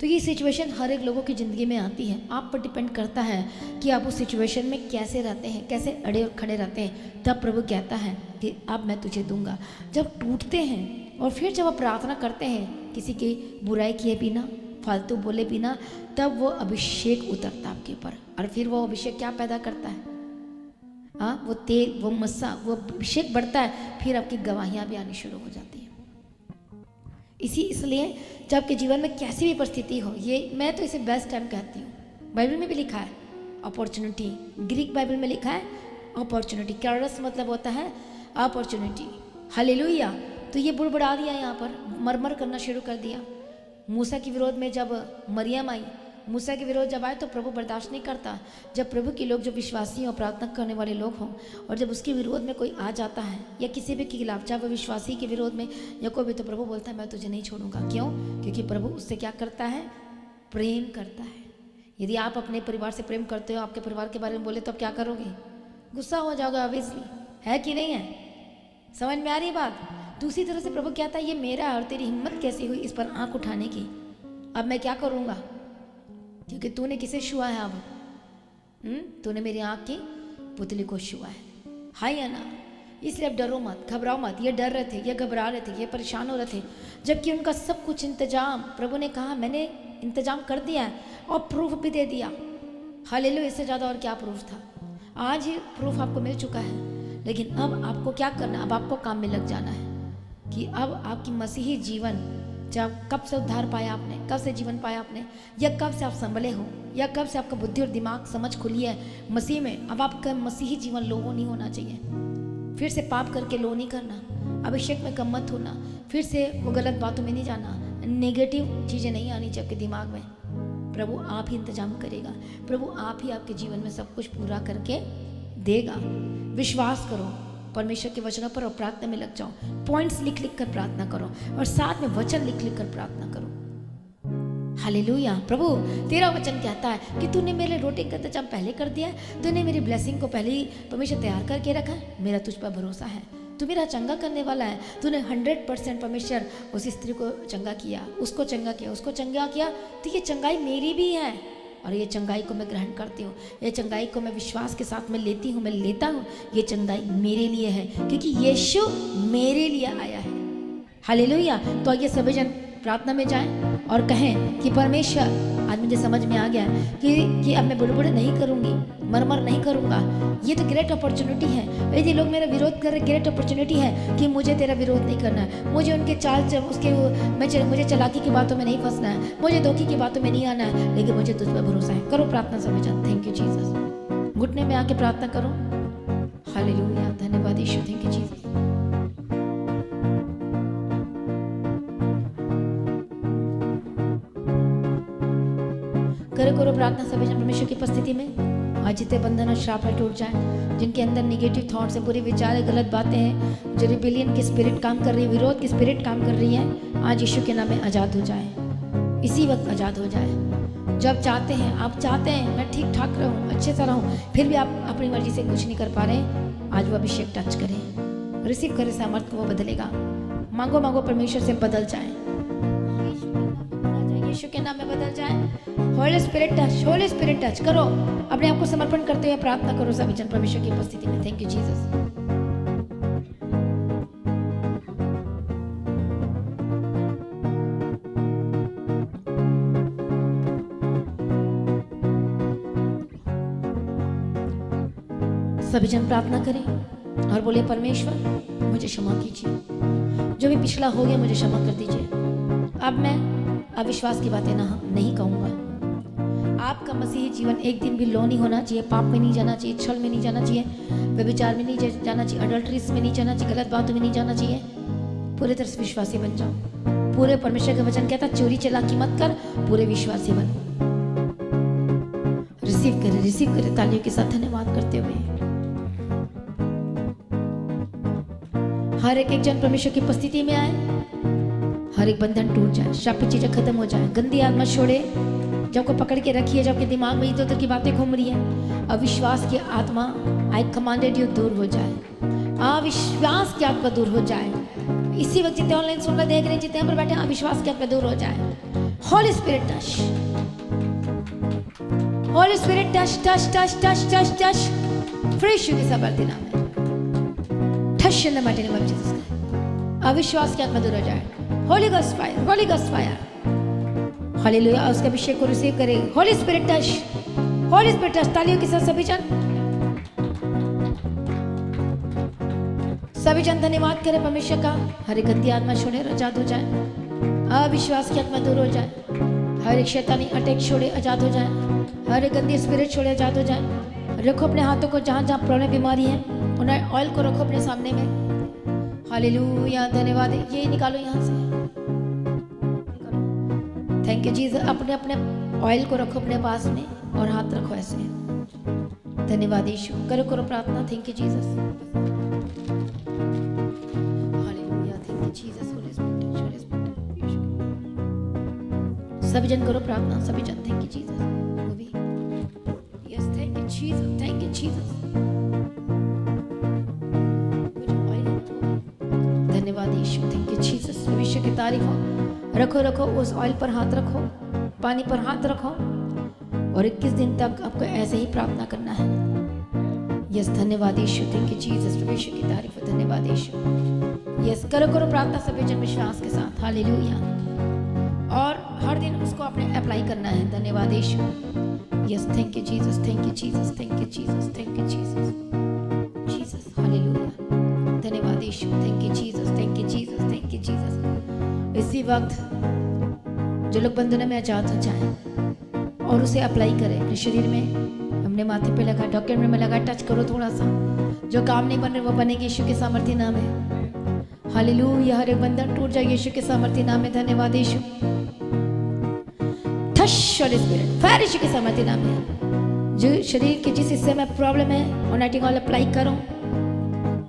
तो ये सिचुएशन हर एक लोगों की ज़िंदगी में आती है। आप पर डिपेंड करता है कि आप उस सिचुएशन में कैसे रहते हैं, कैसे अड़े और खड़े रहते हैं। तब प्रभु कहता है कि अब मैं तुझे दूंगा। जब टूटते हैं और फिर जब आप प्रार्थना करते हैं, किसी की बुराई किए बिना, फालतू बोले बिना, तब वो अभिषेक उतरता है आपके ऊपर। और फिर वो अभिषेक क्या पैदा करता है? हाँ, वो तेल, वो मस्सा, वो अभिषेक बढ़ता है, फिर आपकी गवाहियाँ भी आनी शुरू हो जाती हैं। इसलिए जब आपके जीवन में कैसी भी परिस्थिति हो, ये मैं तो इसे बेस्ट टाइम कहती हूँ। बाइबल में भी लिखा है अपॉर्चुनिटी, ग्रीक बाइबल में लिखा है अपॉर्चुनिटी। कैरस मतलब होता है अपॉर्चुनिटी। हालेलुया। तो ये बुड़बुड़ा दिया, यहाँ पर मरमर करना शुरू कर दिया। मूसा के विरोध में जब मरियम आई, मूसा के विरोध जब आए तो प्रभु बर्दाश्त नहीं करता। जब प्रभु के लोग, जो विश्वासी और प्रार्थना करने वाले लोग हों, और जब उसके विरोध में कोई आ जाता है या किसी भी के खिलाफ, चाहे वो विश्वासी के विरोध में या कोई भी, तो प्रभु बोलता है मैं तुझे नहीं छोड़ूंगा। क्यों? क्योंकि प्रभु उससे क्या करता है? प्रेम करता है। यदि आप अपने परिवार से प्रेम करते हो, आपके परिवार के बारे में बोले तो आप क्या करोगे? गुस्सा हो जाओगे ऑब्वियसली, है कि नहीं है? समझ में आ रही बात? दूसरी तरह से प्रभु कहता है ये मेरा है, और तेरी हिम्मत कैसी हुई इस पर आंख उठाने की? अब मैं क्या करूँगा? क्योंकि तूने किसे छुआ है? अब तूने मेरी आँख की पुतली को छुआ है। हाय या ना? इसलिए अब डरो मत, घबराओ मत। ये डर रहे थे, ये घबरा रहे थे, ये परेशान हो रहे थे, जबकि उनका सब कुछ इंतजाम, प्रभु ने कहा मैंने इंतजाम कर दिया है और प्रूफ भी दे दिया। हालेलुया। इससे ज़्यादा और क्या प्रूफ था? आज ही प्रूफ आपको मिल चुका है, लेकिन अब आपको क्या करना? अब आपको काम में लग जाना है कि अब आपकी मसीही जीवन, जब कब से उद्धार पाया आपने, कब से जीवन पाया आपने, या कब से आप संभले हो, या कब से आपका बुद्धि और दिमाग समझ खुली है मसीह में, अब आपका मसीही जीवन लो नहीं होना चाहिए। फिर से पाप करके लो नहीं करना, अभिषेक में कम मत होना, फिर से वो गलत बातों में नहीं जाना, नेगेटिव चीज़ें नहीं आनी चाहिए आपके दिमाग में। प्रभु आप ही इंतजाम करेगा, प्रभु आप ही आपके जीवन में सब कुछ पूरा करके देगा। विश्वास करो परमेश्वर के वचनों पर और प्रार्थना में लग जाओ। पॉइंट्स लिख लिख कर प्रार्थना करो, और साथ में वचन लिख लिख कर प्रार्थना करो। हालेलुया। प्रभु तेरा वचन कहता है कि तूने मेरे रोटी का इंतजाम पहले कर दिया है, तूने मेरी ब्लेसिंग को पहले ही परमेश्वर तैयार करके रखा है। मेरा तुझ पर भरोसा है, तू मेरा चंगा करने वाला है। तूने 100% परमेश्वर उस स्त्री को चंगा किया, उसको चंगा किया, उसको चंगा किया, तो ये चंगाई मेरी भी है, और ये चंगाई को मैं ग्रहण करती हूँ, ये चंगाई को मैं विश्वास के साथ में लेती हूँ, मैं लेता हूँ। ये चंगाई मेरे लिए है, क्योंकि यीशु मेरे लिए आया है। हालेलुया। तो आइए सभी जन प्रार्थना में जाएं और कहें कि परमेश्वर, आज मुझे समझ में आ गया कि अब मैं बुड़बुड़े नहीं करूँगी, मरमर नहीं करूँगा। ये तो ग्रेट अपॉर्चुनिटी है। यदि लोग मेरा विरोध कर रहे, ग्रेट अपॉर्चुनिटी है कि मुझे तेरा विरोध नहीं करना है, मुझे उनके मुझे चालाकी की बातों में नहीं फंसना है, मुझे धोखे की बातों में नहीं आना है, लेकिन मुझे तुझ पर भरोसा है। करो प्रार्थना सभी जन। Thank you Jesus. घुटने में आके प्रार्थना करो। हालेलुया। धन्यवाद यीशु। Thank you Jesus. करो प्रार्थना सभी जन परमेश्वर की उपस्थिति में। आज जितने बंधन और श्राप है टूट जाए, जिनके अंदर निगेटिव थॉट्स है, बुरे विचार है, गलत बातें हैं, जो रिबेलियन की स्पिरिट काम कर रही है, विरोध की स्पिरिट काम कर रही है, आज यीशु के नाम में आज़ाद हो जाए। इसी वक्त आज़ाद हो जाए। जब चाहते हैं, आप चाहते हैं मैं ठीक ठाक रहूँ, अच्छे से रहूँ, फिर भी आप अपनी मर्जी से कुछ नहीं कर पा रहे, आज वो अभिषेक टच करें, रिसीव करें, सामर्थ्य वो बदलेगा। मांगो मांगो परमेश्वर से बदल जाए, यीशु के नाम में बदल जाए। होली स्पिरिट टच करो। अपने आप को समर्पण करते हुए प्रार्थना करो सभी जन परमेश्वर की उपस्थिति में। Thank you Jesus. सभी जन प्रार्थना करें और बोले परमेश्वर मुझे क्षमा कीजिए, जो भी पिछला हो गया मुझे क्षमा कर दीजिए। अब मैं अविश्वास की बातें नहीं कहूँगा, आपका मसीही जीवन एक दिन भी लो नहीं होना चाहिए, पाप में नहीं जाना चाहिए, छल में नहीं जाना चाहिए, व्यभिचार में नहीं जाना चाहिए, अडल्ट्रीज में नहीं जाना चाहिए, गलत बातों में नहीं जाना चाहिए। पूरे तरह से विश्वासी बन जाओ। पूरे परमेश्वर का वचन कहता चोरी चालाकी मत कर, पूरे विश्वासी बन। रिसीव करे तालियों के साथ धन्यवाद करते हुए। हर एक जन परमेश्वर की उपस्थिति में आए, हर एक बंधन टूट जाए, शापित चीजें खत्म हो जाए, गंदी आत्मा छोड़े जब को पकड़ के रखी है, जबकि दिमाग में इधर उधर की बातें घूम रही है। अविश्वास की आत्मा आई कमांडेड यू दूर हो जाए, अविश्वास की आत्मा दूर हो जाए। इसी वक्त जितने ऑनलाइन सुन रहे देख रहे हैं, जितने पर बैठे, अविश्वास की आत्मा दूर हो जाए। Holi spirit touch, holy spirit touch touch touch touch touch touch, fresh की सामर्थ्य नाम है, touch in the mighty name of Jesus. अविश्वास की आत्मा दूर हो जाए। Holy ghost fire, holy ghost fire, hallelujah. उसका अभिषेक को रिसीव करें। Holi spirit touch, holy spirit touch. तालियों के साथ सभी जन धन्यवाद करें परमेश्वर का। हर एक गंदी आत्मा छोड़े, आजाद हो जाए। अविश्वास की आत्मा दूर हो जाए। हर एक शैतानी अटैक छोड़े, आजाद हो जाए। हर एक गंदी स्पिरिट छोड़े, आजाद हो जाए। रखो अपने हाथों को जहाँ जहाँ प्रॉब्लम बीमारी है, उन्हें ऑयल को रखो अपने सामने में। हालेलुया, धन्यवाद। ये निकालो यहाँ से, थैंक यू जीसस। अपने अपने ऑयल को रखो अपने पास में और हाथ रखो ऐसे। धन्यवाद यीशु। करो करो प्रार्थना। Thank you Jesus, hallelujah, thank you Jesus. Holi spirit, Holi spirit. सभी जन करो प्रार्थना, सभी जन। Thank you Jesus. वो भी yes, thank you Jesus, thank you Jesus. धन्यवाद यीशु, थैंक यू जीसस। भविष्य की तारीफ हो। रखो रखो, उस ऑयल पर हाथ रखो, पानी पर हाथ रखो और 21 दिन तक आपको ऐसे ही प्रार्थना करना है। यस, धन्यवाद यीशु, थैंक यू जीसस। भविष्य की तारीफ हो। धन्यवाद यीशु। यस, करो करो प्रार्थना सभी जन विश्वास के साथ। हालेलुया। और हर दिन उसको अपने अप्लाई करना है। धन्यवाद यीशु। Yes, thank you Jesus, thank you Jesus, thank you Jesus, thank you Jesus, Jesus. Hallelujah, धन्यवाद यीशु। Thank you Jesus, thank you Jesus, thank you Jesus. इसी वक्त जो लोग बंधनों में आजाद हो जाएं और उसे अप्लाई करें अपने शरीर में, अपने माथे पे लगा, डॉक्यूमेंट में लगा, टच करो थोड़ा सा। जो काम नहीं बन रहे वो बनेगी यीशु के सामर्थ्य नाम है। हालेलुया। हर एक बंधन टूट जाए यीशु के सामर्थ्य नाम है। धन्यवाद यीशु। ठश होली स्पिरिट, फायर यीशु के सामर्थ्य नाम है। जो शरीर के जिस हिस्से में प्रॉब्लम है, ऑनाइटिंग ऑयल अप्लाई करो।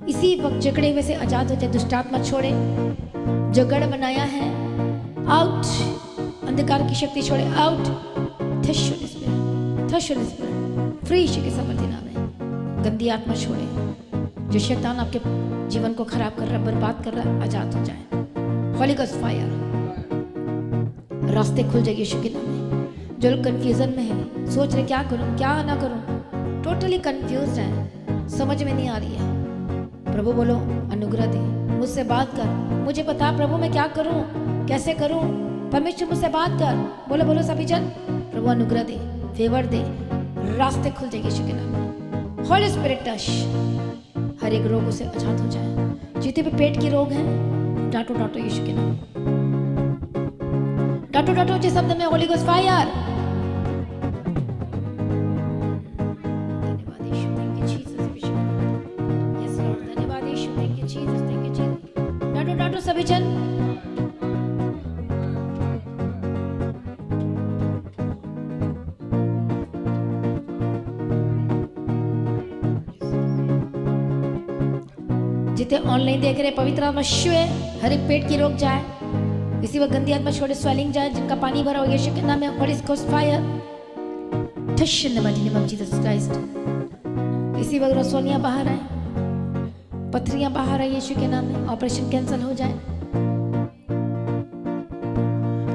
इसी वक्त जकड़े हुए से आजाद हो जाए। दुष्टात्मा छोड़े, जो गढ़ बनाया है, आउट। अंधकार की शक्ति छोड़े, out. Touch holy spirit, touch holy spirit, free यीशु के सामर्थ्य नाम है। गंदी आत्मा छोड़े, जो शैतान आपके जीवन को खराब कर रहा है, बर्बाद कर रहा है, आजाद हो जाए। होली गोस्ट फायर, रास्ते खुल जाए यीशु के नाम में। जो लोग कंफ्यूजन में है, सोच रहे क्या करूं क्या ना करूं, टोटली कंफ्यूज है, समझ में नहीं आ रही है, प्रभु बोलो अनुग्रह दे, मुझसे बात कर, मुझे बता प्रभु मैं क्या करूं, कैसे करूं, परमेश्वर मुझसे बात कर। बोलो बोलो सभी जन, प्रभु अनुग्रह दे, फेवर दे, रास्ते खुल जाए यीशु के नाम में। होली स्पिरिट टच, हर एक रोगों से आजाद हो जाए। जितने भी पेट के रोग हैं, डांटो डांटो यीशु के नाम, डांटो डांटो जिस शब्द में होली गोस्ट फायर। धन्यवाद यीशु, thank you Jesus. Yes Lord, धन्यवाद यीशु, thank you Jesus, thank you Jesus. डांटो डांटो सभी जन। जितने ऑनलाइन देख रहे, पवित्र आत्मा छुए, हर एक पेट की रोग जाए, इसी वक्त गंदी आत्मा छोड़े, स्वेलिंग जाए, जिनका पानी भरा हो यीशु के नाम में। Holi ghost fire, touch in the mighty name of Jesus Christ. इसी वक्त रसोलियां बाहर आए, पथरियां बाहर आए यीशु के नाम में। ऑपरेशन कैंसिल हो जाए।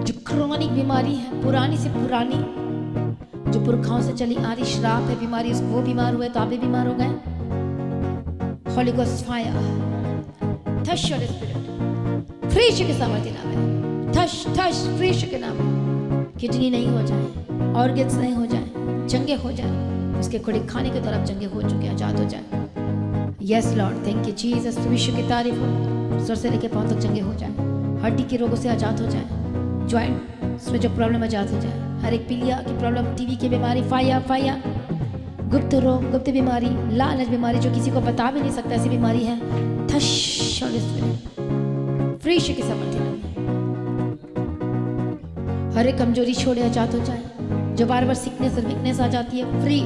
जो क्रोनिक बीमारी है, पुरानी से पुरानी, जो पुरखाओं से चली आ रही श्राप है, बीमारी, वो बीमार हुए तो आप भी बीमार हो गए। Holy ghost fire, touch holy spirit, free यीशु के सामर्थ्य नाम है। टच टच, फ्री यीशु के नाम है। किडनी नहीं हो जाए, ऑर्गन्स नहीं हो जाए, जंगे हो जाए, उसके खुड़े खाने के तरफ जंगे हो चुके, आजाद हो जाए। Yes Lord, thank you Jesus. यीशु की तारीफ हो। सर से लेकर पांव तक जंगे हो जाए, हड्डी के रोगों से आजाद हो जाए, ज्वाइंट्स में जो प्रॉब्लम आजाद हो जाए। हर एक पीलिया की प्रॉब्लम, टीवी की बीमारी, फाया फाया, गुप्त रोग, गुप्त बीमारी, लालच बीमारी जो किसी को बता भी नहीं सकता ऐसी बीमारी है, थश होली स्पिरिट फ्री यीशु की सामर्थ्य नाम में। हर एक कमजोरी छोड़े आजाद हो जाए, जो बार बार सिकनेस और वीकनेस आ जाती है, free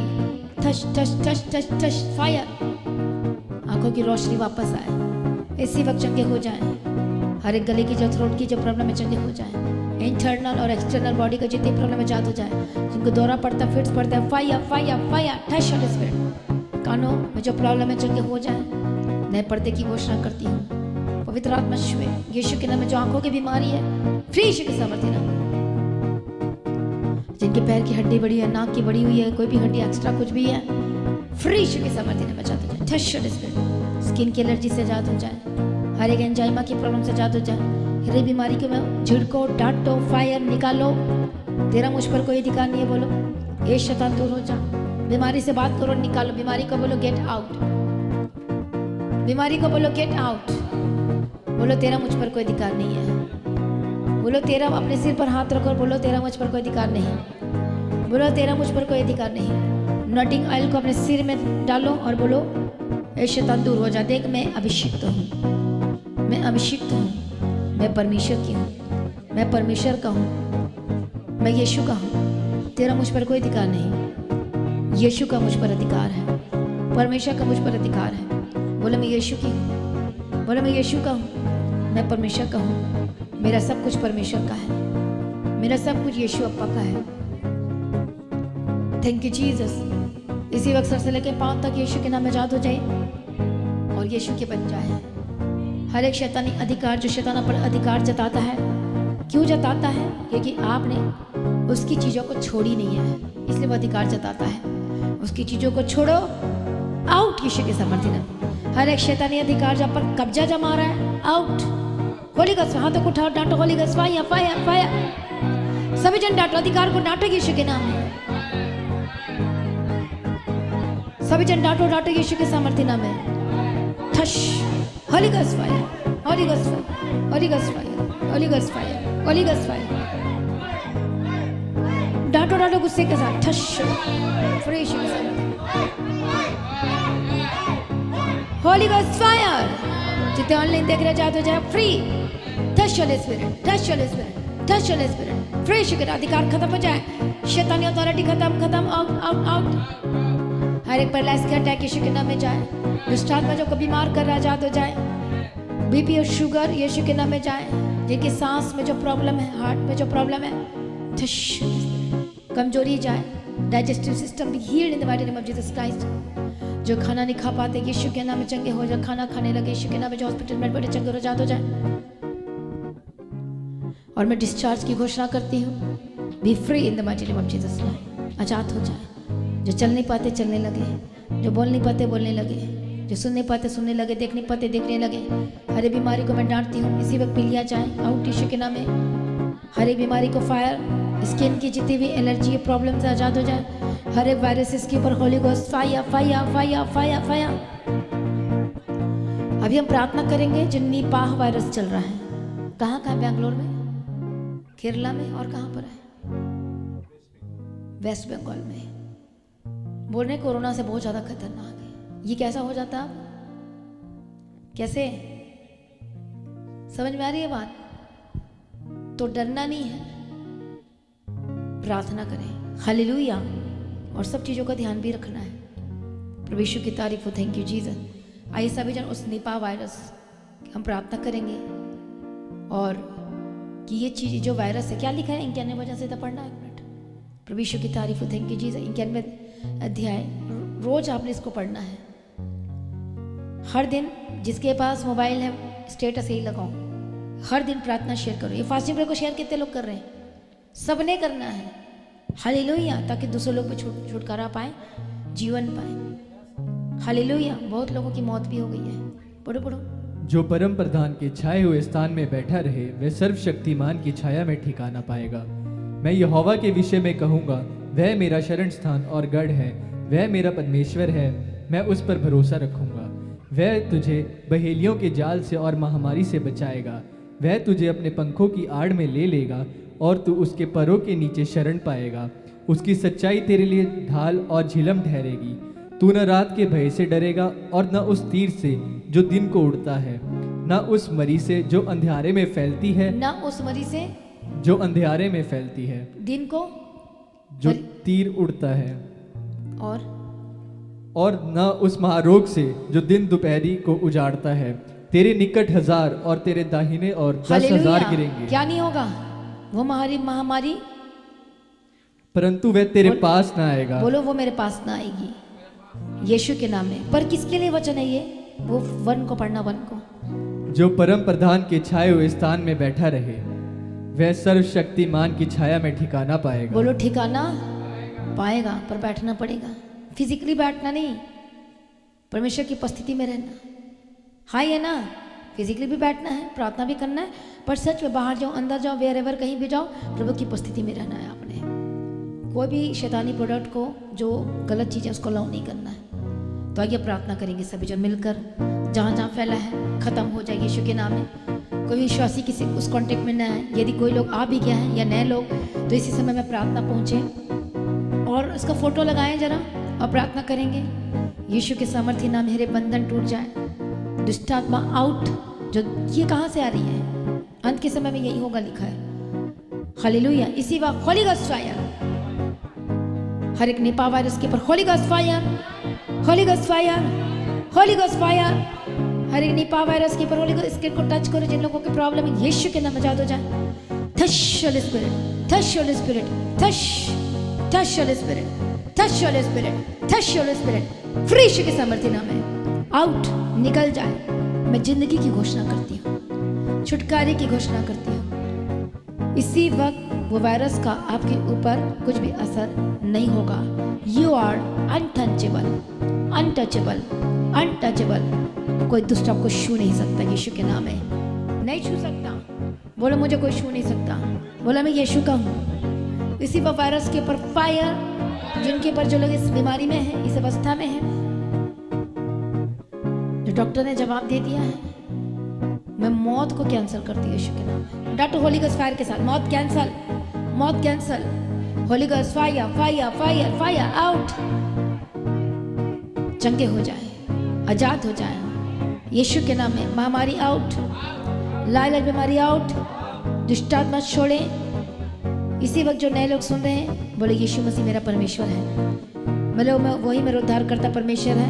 touch touch touch touch touch fire. आंखों की रोशनी वापस आए, इसी वक्त चंगे हो जाए। हर एक गले की जो थ्रोट की जो प्रॉब्लम है चंगे हो जाए, इंटरनल और एक्सटर्नल बॉडी का जितनी प्रॉब्लम है आजाद हो जाए। जिनको दौरा पड़ता है, फिट्स पड़ता है, fire fire fire touch holy spirit. कानों में जो प्रॉब्लम है चंगे हो जाए। नए पर्दे की घोषणा करती हूँ पवित्र आत्मा यीशु के नाम में। जो आंखों की बीमारी है, फ्री यीशु के सामर्थ्य नाम में। जिनके पैर की हड्डी बड़ी है, नाक की बड़ी हुई है, कोई भी हड्डी एक्स्ट्रा कुछ भी है, फ्री यीशु के सामर्थ्य नाम में आजाद हो जाए। Touch holy spirit. स्किन की एलर्जी से आजाद हो जाए, हर एक एंजाइमा की प्रॉब्लम से आजाद हो जाए। हृदय बीमारी को मैं झिड़को, डांटो, फायर निकालो। तेरा मुझ पर कोई अधिकार नहीं है बोलो, ये शैतान दूर हो जा। बीमारी से बात करो, निकालो। बीमारी को बोलो गेट आउट, बीमारी को बोलो गेट आउट। बोलो तेरा मुझ पर कोई अधिकार नहीं है। बोलो तेरा, अपने सिर पर हाथ रखो और बोलो तेरा मुझ पर कोई अधिकार नहीं। बोलो तेरा मुझ पर कोई अधिकार नहीं। नॉटिंग ऑयल को अपने सिर में डालो और बोलो ए शैतान दूर हो जा। देख मैं अभिषिक्त हूँ, मैं अभिषिक्त हूँ, मैं परमेश्वर की हूँ, मैं परमेश्वर का हूँ, मैं यीशु का हूँ। तेरा मुझ पर कोई अधिकार नहीं। यीशु का मुझ पर अधिकार है, परमेश्वर का मुझ पर अधिकार है। बोलो मैं यीशु की हूँ, बोलो मैं यीशु का हूँ, मैं परमेश्वर का हूँ। मेरा सब कुछ परमेश्वर का है, मेरा सब कुछ यीशु अप्पा का है। Thank you Jesus. इसी वक्त सर से लेकर पांव तक यीशु के नाम में आजाद हो जाए और यीशु के बन जाए। हर एक शैतानी अधिकार जो शैतान पर अधिकार जताता है, क्यों जताता है? क्योंकि आपने उसकी चीज़ों को छोड़ी नहीं है, इसलिए वो अधिकार जताता है। उसकी चीज़ों को छोड़ो, आउट यीशु के सामर्थ्य नाम। हर एक शैतानी अधिकार जब पर कब्जा जमा रहा है, आउट। होली गॉस्ट हाथों को उठाओ, डांटो holy ghost, fire fire fire. सभी जन डांटो, अधिकार को डांटो यीशु के नाम में। सभी जन डांटो, डांटो यीशु के सामर्थ्य नाम में। Touch holy ghost fire, holy ghost fire, holy ghost fire, holy ghost fire, holy ghost fire. डांटो डांटो गुस्से के साथ, ठश फ्री यीशु के सामर्थ्य। Holy ghost fire. जितने ऑनलाइन देख रहे जाते हो जाए, free touch holy spirit, touch holy spirit, touch holy spirit. Free यीशु का अधिकार खत्म हो जाए, शैतानी अथॉरिटी खत्म खत्म, आउट आउट आउट। हर एक पैरालाइज का अटैक यीशु के नाम में जाए। दुष्ट आत्मा जो को बीमार कर रहा है आजाद हो जाए। बीपी और शुगर यीशु के नाम में जाए। जिनकी सांस में जो प्रॉब्लम है, हार्ट में जो प्रॉब्लम है, टच कमजोरी जाए। Digestive system be healed in the mighty name of Jesus Christ. जो खाना नहीं खा पाते यीशु के नाम में चंगे हो जाए, खाना खाने लगे यीशु के नाम में। जो हॉस्पिटल में बड़े चंगे हो जाए। और मैं डिस्चार्ज की घोषणा करती हूँ, be free in the mighty name of Jesus Christ. आजाद हो जाए। जो चल नहीं पाते चलने लगे, जो बोल नहीं पाते बोलने लगे, जो सुन नहीं पाते सुनने लगे, देख नहीं पाते देखने लगे। हर एक बीमारी को मैं डांटती हूँ, इसी वक्त पी लिया जाए, आउट यीशु के नाम में। हर एक बीमारी को फायर, स्किन की जितनी भी एलर्जी प्रॉब्लम से आजाद हो जाए। हर एक वायरसेस के ऊपर holy ghost fire fire fire fire fire. अभी हम प्रार्थना करेंगे। जो निपाह वायरस चल रहा है, कहाँ कहाँ? बेंगलोर में, केरला में, और कहाँ पर है? वेस्ट बंगाल में। बोल रहे कोरोना से बहुत ज़्यादा खतरनाक है। ये कैसा हो जाता? कैसे? समझ में आ रही है बात? तो डरना नहीं है, प्रार्थना करें। हालेलुया। और सब चीज़ों का ध्यान भी रखना है। प्रभु यीशु की तारीफ हो। Thank you Jesus. आइए सभी जन उस निपाह वायरस हम प्रार्थना करेंगे। और कि ये चीज़ जो वायरस है, क्या लिखा है 91 वजह से तो पढ़ना। एक मिनट। प्रभु यीशु की तारीफ हो। Thank you Jesus. 91 अध्याय रोज आपने इसको पढ़ना है। हर दिन जिसके पास मोबाइल है, स्टेटस यही लगाओ, हर दिन प्रार्थना शेयर करो। ये फास्टिंग प्रेयर को शेयर कितने लोग कर रहे हैं? सबने करना है। हालेलुया। ताकि दूसरे लोग भी छुटकारा पाए, जीवन पाए। हालेलुया। बहुत लोगों की मौत भी हो गई है। पढ़ो पढ़ो। जो परम प्रधान के छाए हुए स्थान में बैठा रहे, वह सर्वशक्तिमान की छाया में ठिकाना पाएगा। मैं यहोवा के विषय में कहूँगा, वह मेरा शरण स्थान और गढ़ है, वह मेरा परमेश्वर है, मैं उस पर भरोसा रखूँगा। वह तुझे बहेलियों के जाल से और महामारी से बचाएगा। वह तुझे अपने पंखों की आड़ में ले लेगा और तू उसके पैरों के नीचे शरण पाएगा। उसकी सच्चाई तेरे लिए ढाल और झिलम ठहरेगी। तू न रात के भय से डरेगा और न उस तीर से जो दिन को उड़ता है, न उस मरी से जो अंधियारे में फैलती है, ना उस मरी से जो अंधियारे में फैलती है, दिन को जो तीर उड़ता है, और न उस महारोग से जो दिन दोपहरी को उजाड़ता है। तेरे निकट 1000 और तेरे दाहिने और 10,000 हालेलुया। गिरेंगे, क्या नहीं होगा वो महामारी, परंतु वह तेरे पास ना आएगा। बोलो वो मेरे पास ना आएगी यीशु के नाम में। पर किसके लिए वचन है ये? वो 1 को पढ़ना, 1 को। जो परम प्रधान के छाए हुए स्थान में बैठा रहे, वह सर्वशक्तिमान की छाया में ठिकाना पाएगा। बोलो ठिकाना पाएगा, पर बैठना पड़ेगा। फिजिकली बैठना नहीं, परमेश्वर की उपस्थिति में रहना। हाँ है ना, फिजिकली भी बैठना है, प्रार्थना भी करना है, पर सच में बाहर जाओ, अंदर जाओ, वेयर एवर कहीं भी जाओ, प्रभु की उपस्थिति में रहना है आपने। कोई भी शैतानी प्रोडक्ट को, जो गलत चीज़ है, उसको अलाउ नहीं करना है। तो आइए प्रार्थना करेंगे सभी जन मिलकर। जहाँ जहाँ फैला है खत्म हो जाए यीशु के नाम में। कोई विश्वासी किसी उस कांटेक्ट में न आए। यदि कोई लोग आ भी गया है या नए लोग, तो इसी समय में प्रार्थना पहुँचे और इसका फोटो लगाएं जरा और प्रार्थना करेंगे। यीशु के सामर्थ्य नाम मेरे बंधन टूट जाए, दुष्ट आत्मा आउट। जो ये कहाँ से आ रही है? अंत के समय में यही होगा, लिखा है। हालेलुया। इसी वक्त होली गोस्ट फायर, हर एक निपा वायरस के ऊपर holy ghost fire, holy ghost fire, holy ghost fire. हर एक निपा वायरस के ऊपर होली गोस्ट, इसके को टच करो जिन लोगों की प्रॉब्लम है, यीशु के नाम में आजाद हो जाए। Touch holy spirit, touch holy spirit, touch touch holy spirit, touch holy spirit, touch holy spirit. Free यीशु के सामर्थ्य नाम है आउट, निकल जाए। मैं जिंदगी की घोषणा करती हूँ, छुटकारे की घोषणा करती हूँ। इसी वक्त वो वायरस का आपके ऊपर कुछ भी असर नहीं होगा। You are untouchable, untouchable, untouchable. कोई दुष्ट आपको छू नहीं सकता यीशु के नाम में, नहीं छू सकता। बोलो मुझे कोई छू नहीं सकता। बोला मैं यीशु का हूँ। इसी पर वायरस के ऊपर फायर, जिनके ऊपर जो लोग इस बीमारी में है, इस अवस्था में है, जो डॉक्टर ने जवाब दे दिया है, मैं मौत को कैंसिल करती हूँ यीशु के नाम में। डॉक्टर होली गोस्ट फायर के साथ मौत कैंसल, मौत cancel. Holy ghost fire, fire, fire, fire out. चंगे हो जाए, आजाद हो जाए यीशु के नाम में। महामारी आउट, लाल बीमारी आउट, दुष्ट आत्मा छोड़े। इसी वक्त जो नए लोग सुन रहे हैं, बोले यीशु मसीह मेरा परमेश्वर है, बोले वही मेरा उद्धार करता परमेश्वर है।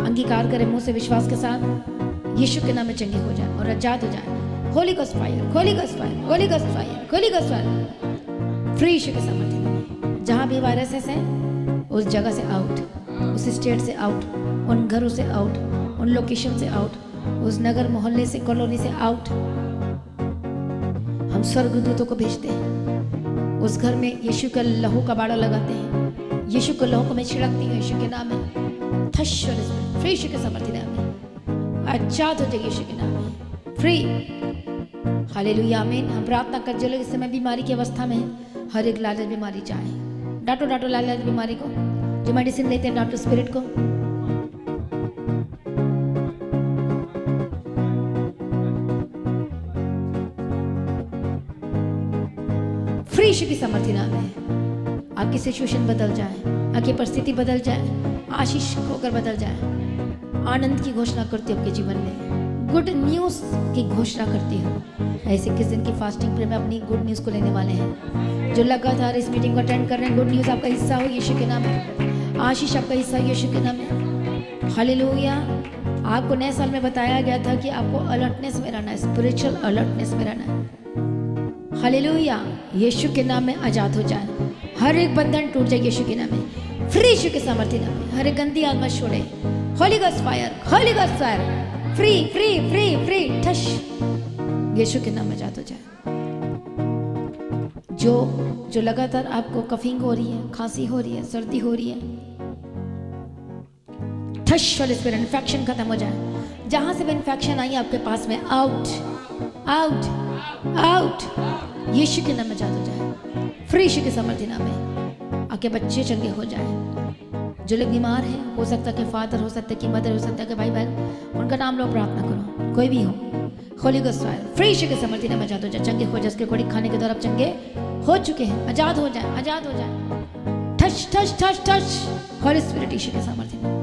अंगीकार करें मुंह से विश्वास के साथ, यीशु के नाम में चंगे हो जाए और आजाद हो जाए। Holy ghost fire, holy ghost fire, holy ghost fire, holy ghost fire. Free यीशु के सामर्थ्य में। जहाँ भी वायरसेस हैं, उस जगह से आउट, उस स्टेट से आउट, उन घरों से आउट, उन लोकेशन से आउट, उस नगर मोहल्ले से, कॉलोनी से आउट। हम स्वर्गदूतों को भेजते हैं, उस घर में यीशु का लहू का बाड़ा लगाते हैं। यीशु को लहू को मैं छिड़कती हूँ यीशु के नाम में। थश फ्री यीशु के सामर्थ्य नाम में। आजाद हो जाए यीशु के नाम में, फ्री। हालेलुया, आमीन। हम प्रार्थना कर, जो लोग इस समय बीमारी की अवस्था में है, हर एक लालच बीमारी जाए। डांटो डांटो लालच बीमारी को, जो मेडिसिन लेते हैं डांटो स्पिरिट को। फ्री यीशु की सामर्थ्य नाम है। आपकी सिचुएशन बदल जाए, आपकी परिस्थिति बदल जाए, आशीष होकर बदल जाए। आनंद की घोषणा करती हूँ आपके जीवन में, गुड न्यूज़ की घोषणा करती हूँ। ऐसे किस दिन की फास्टिंग पर में अपनी गुड न्यूज़ को लेने वाले हैं। जो लगातार इस मीटिंग को अटेंड कर रहे हैं, गुड न्यूज़ आपका हिस्सा हो यीशु के नाम में। आशीष आपका हिस्सा यीशु के नाम में। हालेलुया। आपको नए साल में बताया गया था कि आपको अलर्टनेस में रहना है, स्पिरिचुअल अलर्टनेस में रहना है। हालेलुया। यीशु के नाम में आजाद हो जाए, हर एक बंधन टूट जाए यीशु के नाम में। फ्री यीशु के सामर्थ्य नाम में। हर एक गंदी आत्मा छोड़े। Holy ghost fire, holy ghost fire. Free free free free touch यीशु के नाम में आजाद हो जाए। जो लगातार आपको कफिंग हो रही है, खांसी हो रही है, सर्दी हो रही है, ठश होली स्पिरिट, इन्फेक्शन खत्म हो जाए। जहां से भी इन्फेक्शन आई आपके पास में, आउट आउट आउट यीशु के नाम में आजाद हो जाए। फ्री यीशु के सामर्थ्य नाम में। आपके बच्चे चंगे हो जाए। जो लोग बीमार हैं, हो सकता है कि फादर, हो सकता है कि मदर, हो सकता है कि भाई बहन, उनका नाम लो, प्रार्थना करो, कोई भी हो। होली गोस्ट फायर फ्री यीशु के समर्थी नाम आजाद हो जाए, चंगे हो जाए। उसके कोड़ी खाने के द्वारा चंगे हो चुके हैं, आजाद हो जाए, आजाद हो जाए। Touch touch touch touch, holy spirit यीशु के समर्थी नाम।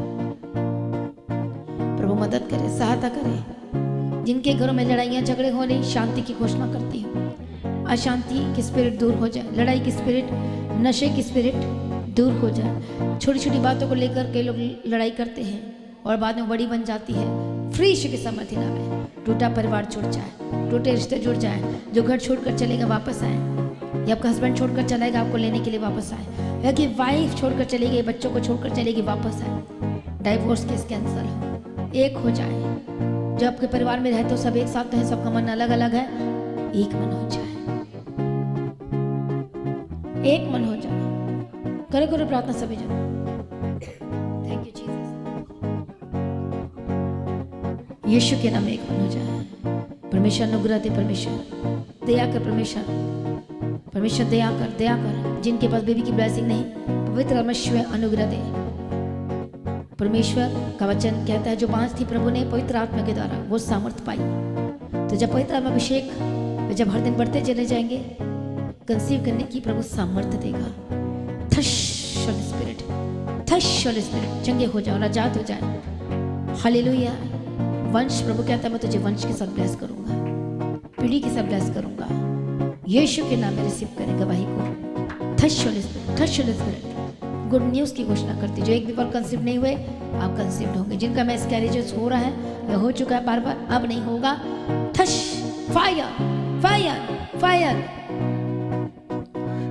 प्रभु मदद करे, सहायता करे। जिनके घरों में लड़ाइयाँ झगड़े हो रही, शांति की घोषणा करती हूँ। अशांति की स्पिरिट दूर हो जाए, लड़ाई की स्पिरिट, नशे की स्पिरिट दूर हो जाए। छोटी छोटी बातों को लेकर कई लोग लड़ाई करते हैं और बाद में बड़ी बन जाती है। फ्री यीशु के समर्थी नाम है। टूटा परिवार जुड़ जाए, टूटे रिश्ते जुड़ जाए। जो घर छोड़कर चलेगा वापस आए, या आपका हस्बैंड छोड़कर चलेगा आपको लेने के लिए वापस आए, या कि वाइफ छोड़कर चली गई, बच्चों को छोड़कर चलेगी, वापस आए। डाइवोर्स केस कैंसल हो, एक हो जाए। जो आपके परिवार में रहते हो सब एक साथ है, सबका मन अलग अलग है, एक मन हो जाए, एक मन हो जाए। करो करो प्रार्थना सभी जन। Thank you Jesus. यीशु के नाम में एक मन हो जाए। परमेश्वर अनुग्रह दे, परमेश्वर दया कर, परमेश्वर दया कर, दया कर। जिनके पास बेबी की ब्लेसिंग नहीं, पवित्र परमेश्वर अनुग्रह दे। परमेश्वर का वचन कहता है जो बांस थी प्रभु ने पवित्र आत्मा के द्वारा वो सामर्थ पाई। तो जब पवित्र आत्मा अभिषेक जब हर दिन बढ़ते चले जाएंगे, कंसीव करने की प्रभु सामर्थ देगा। थश holy spirit, touch holy spirit, चंगे हो जाओ, आजाद हो जाए। हालेलुया। वंश प्रभु कहता है मैं तुझे वंश के साथ ब्लेस करूंगा, पीढ़ी के साथ ब्लेस करूंगा। यीशु के नाम में रिसीव करें गवाही को। Touch holy spirit, touch holy spirit. Good news की घोषणा करती, जो एक भी बार कंसीव नहीं हुए आप कंसीव्ड होंगे। जिनका मिसकैरेजेस हो रहा है या हो चुका है बार बार, अब नहीं होगा। थश, फायर फायर फायर।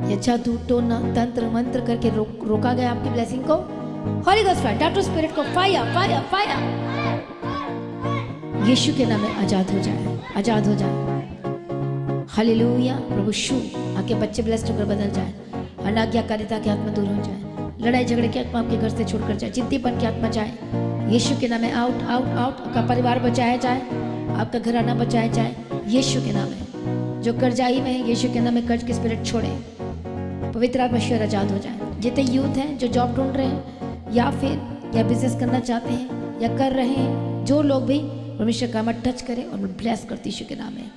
या जादू टोना तंत्र मंत्र करके रोका गया आपकी ब्लेसिंग को, Holi ghost fire, doctor spirit को फायर फायर फायर। यीशु के नाम में आजाद हो जाए, आजाद हो जाए। हालेलुया। प्रभु शू आपके बच्चे ब्लेस्ड होकर बदल जाए। अनाज्ञाकारिता की आत्मा दूर हो जाए। लड़ाई झगड़े की आत्मा आपके घर से छोड़कर जाए। जिद्दीपन की आत्मा जाए। यीशु के नाम में आउट आउट आउट। आपका परिवार बचाया जाए, आपका घराना बचाया जाए यीशु के नाम में। जो कर्जाई में है यीशु के नाम में कर्ज की स्पिरिट छोड़े, पवित्र आत्मा आजाद हो जाए। जितने यूथ हैं जो जॉब ढूंढ रहे हैं या फिर या बिजनेस करना चाहते हैं या कर रहे हैं, जो लोग भी परमेश्वर का मत टच करे और ब्लेस करती यीशु के नाम में।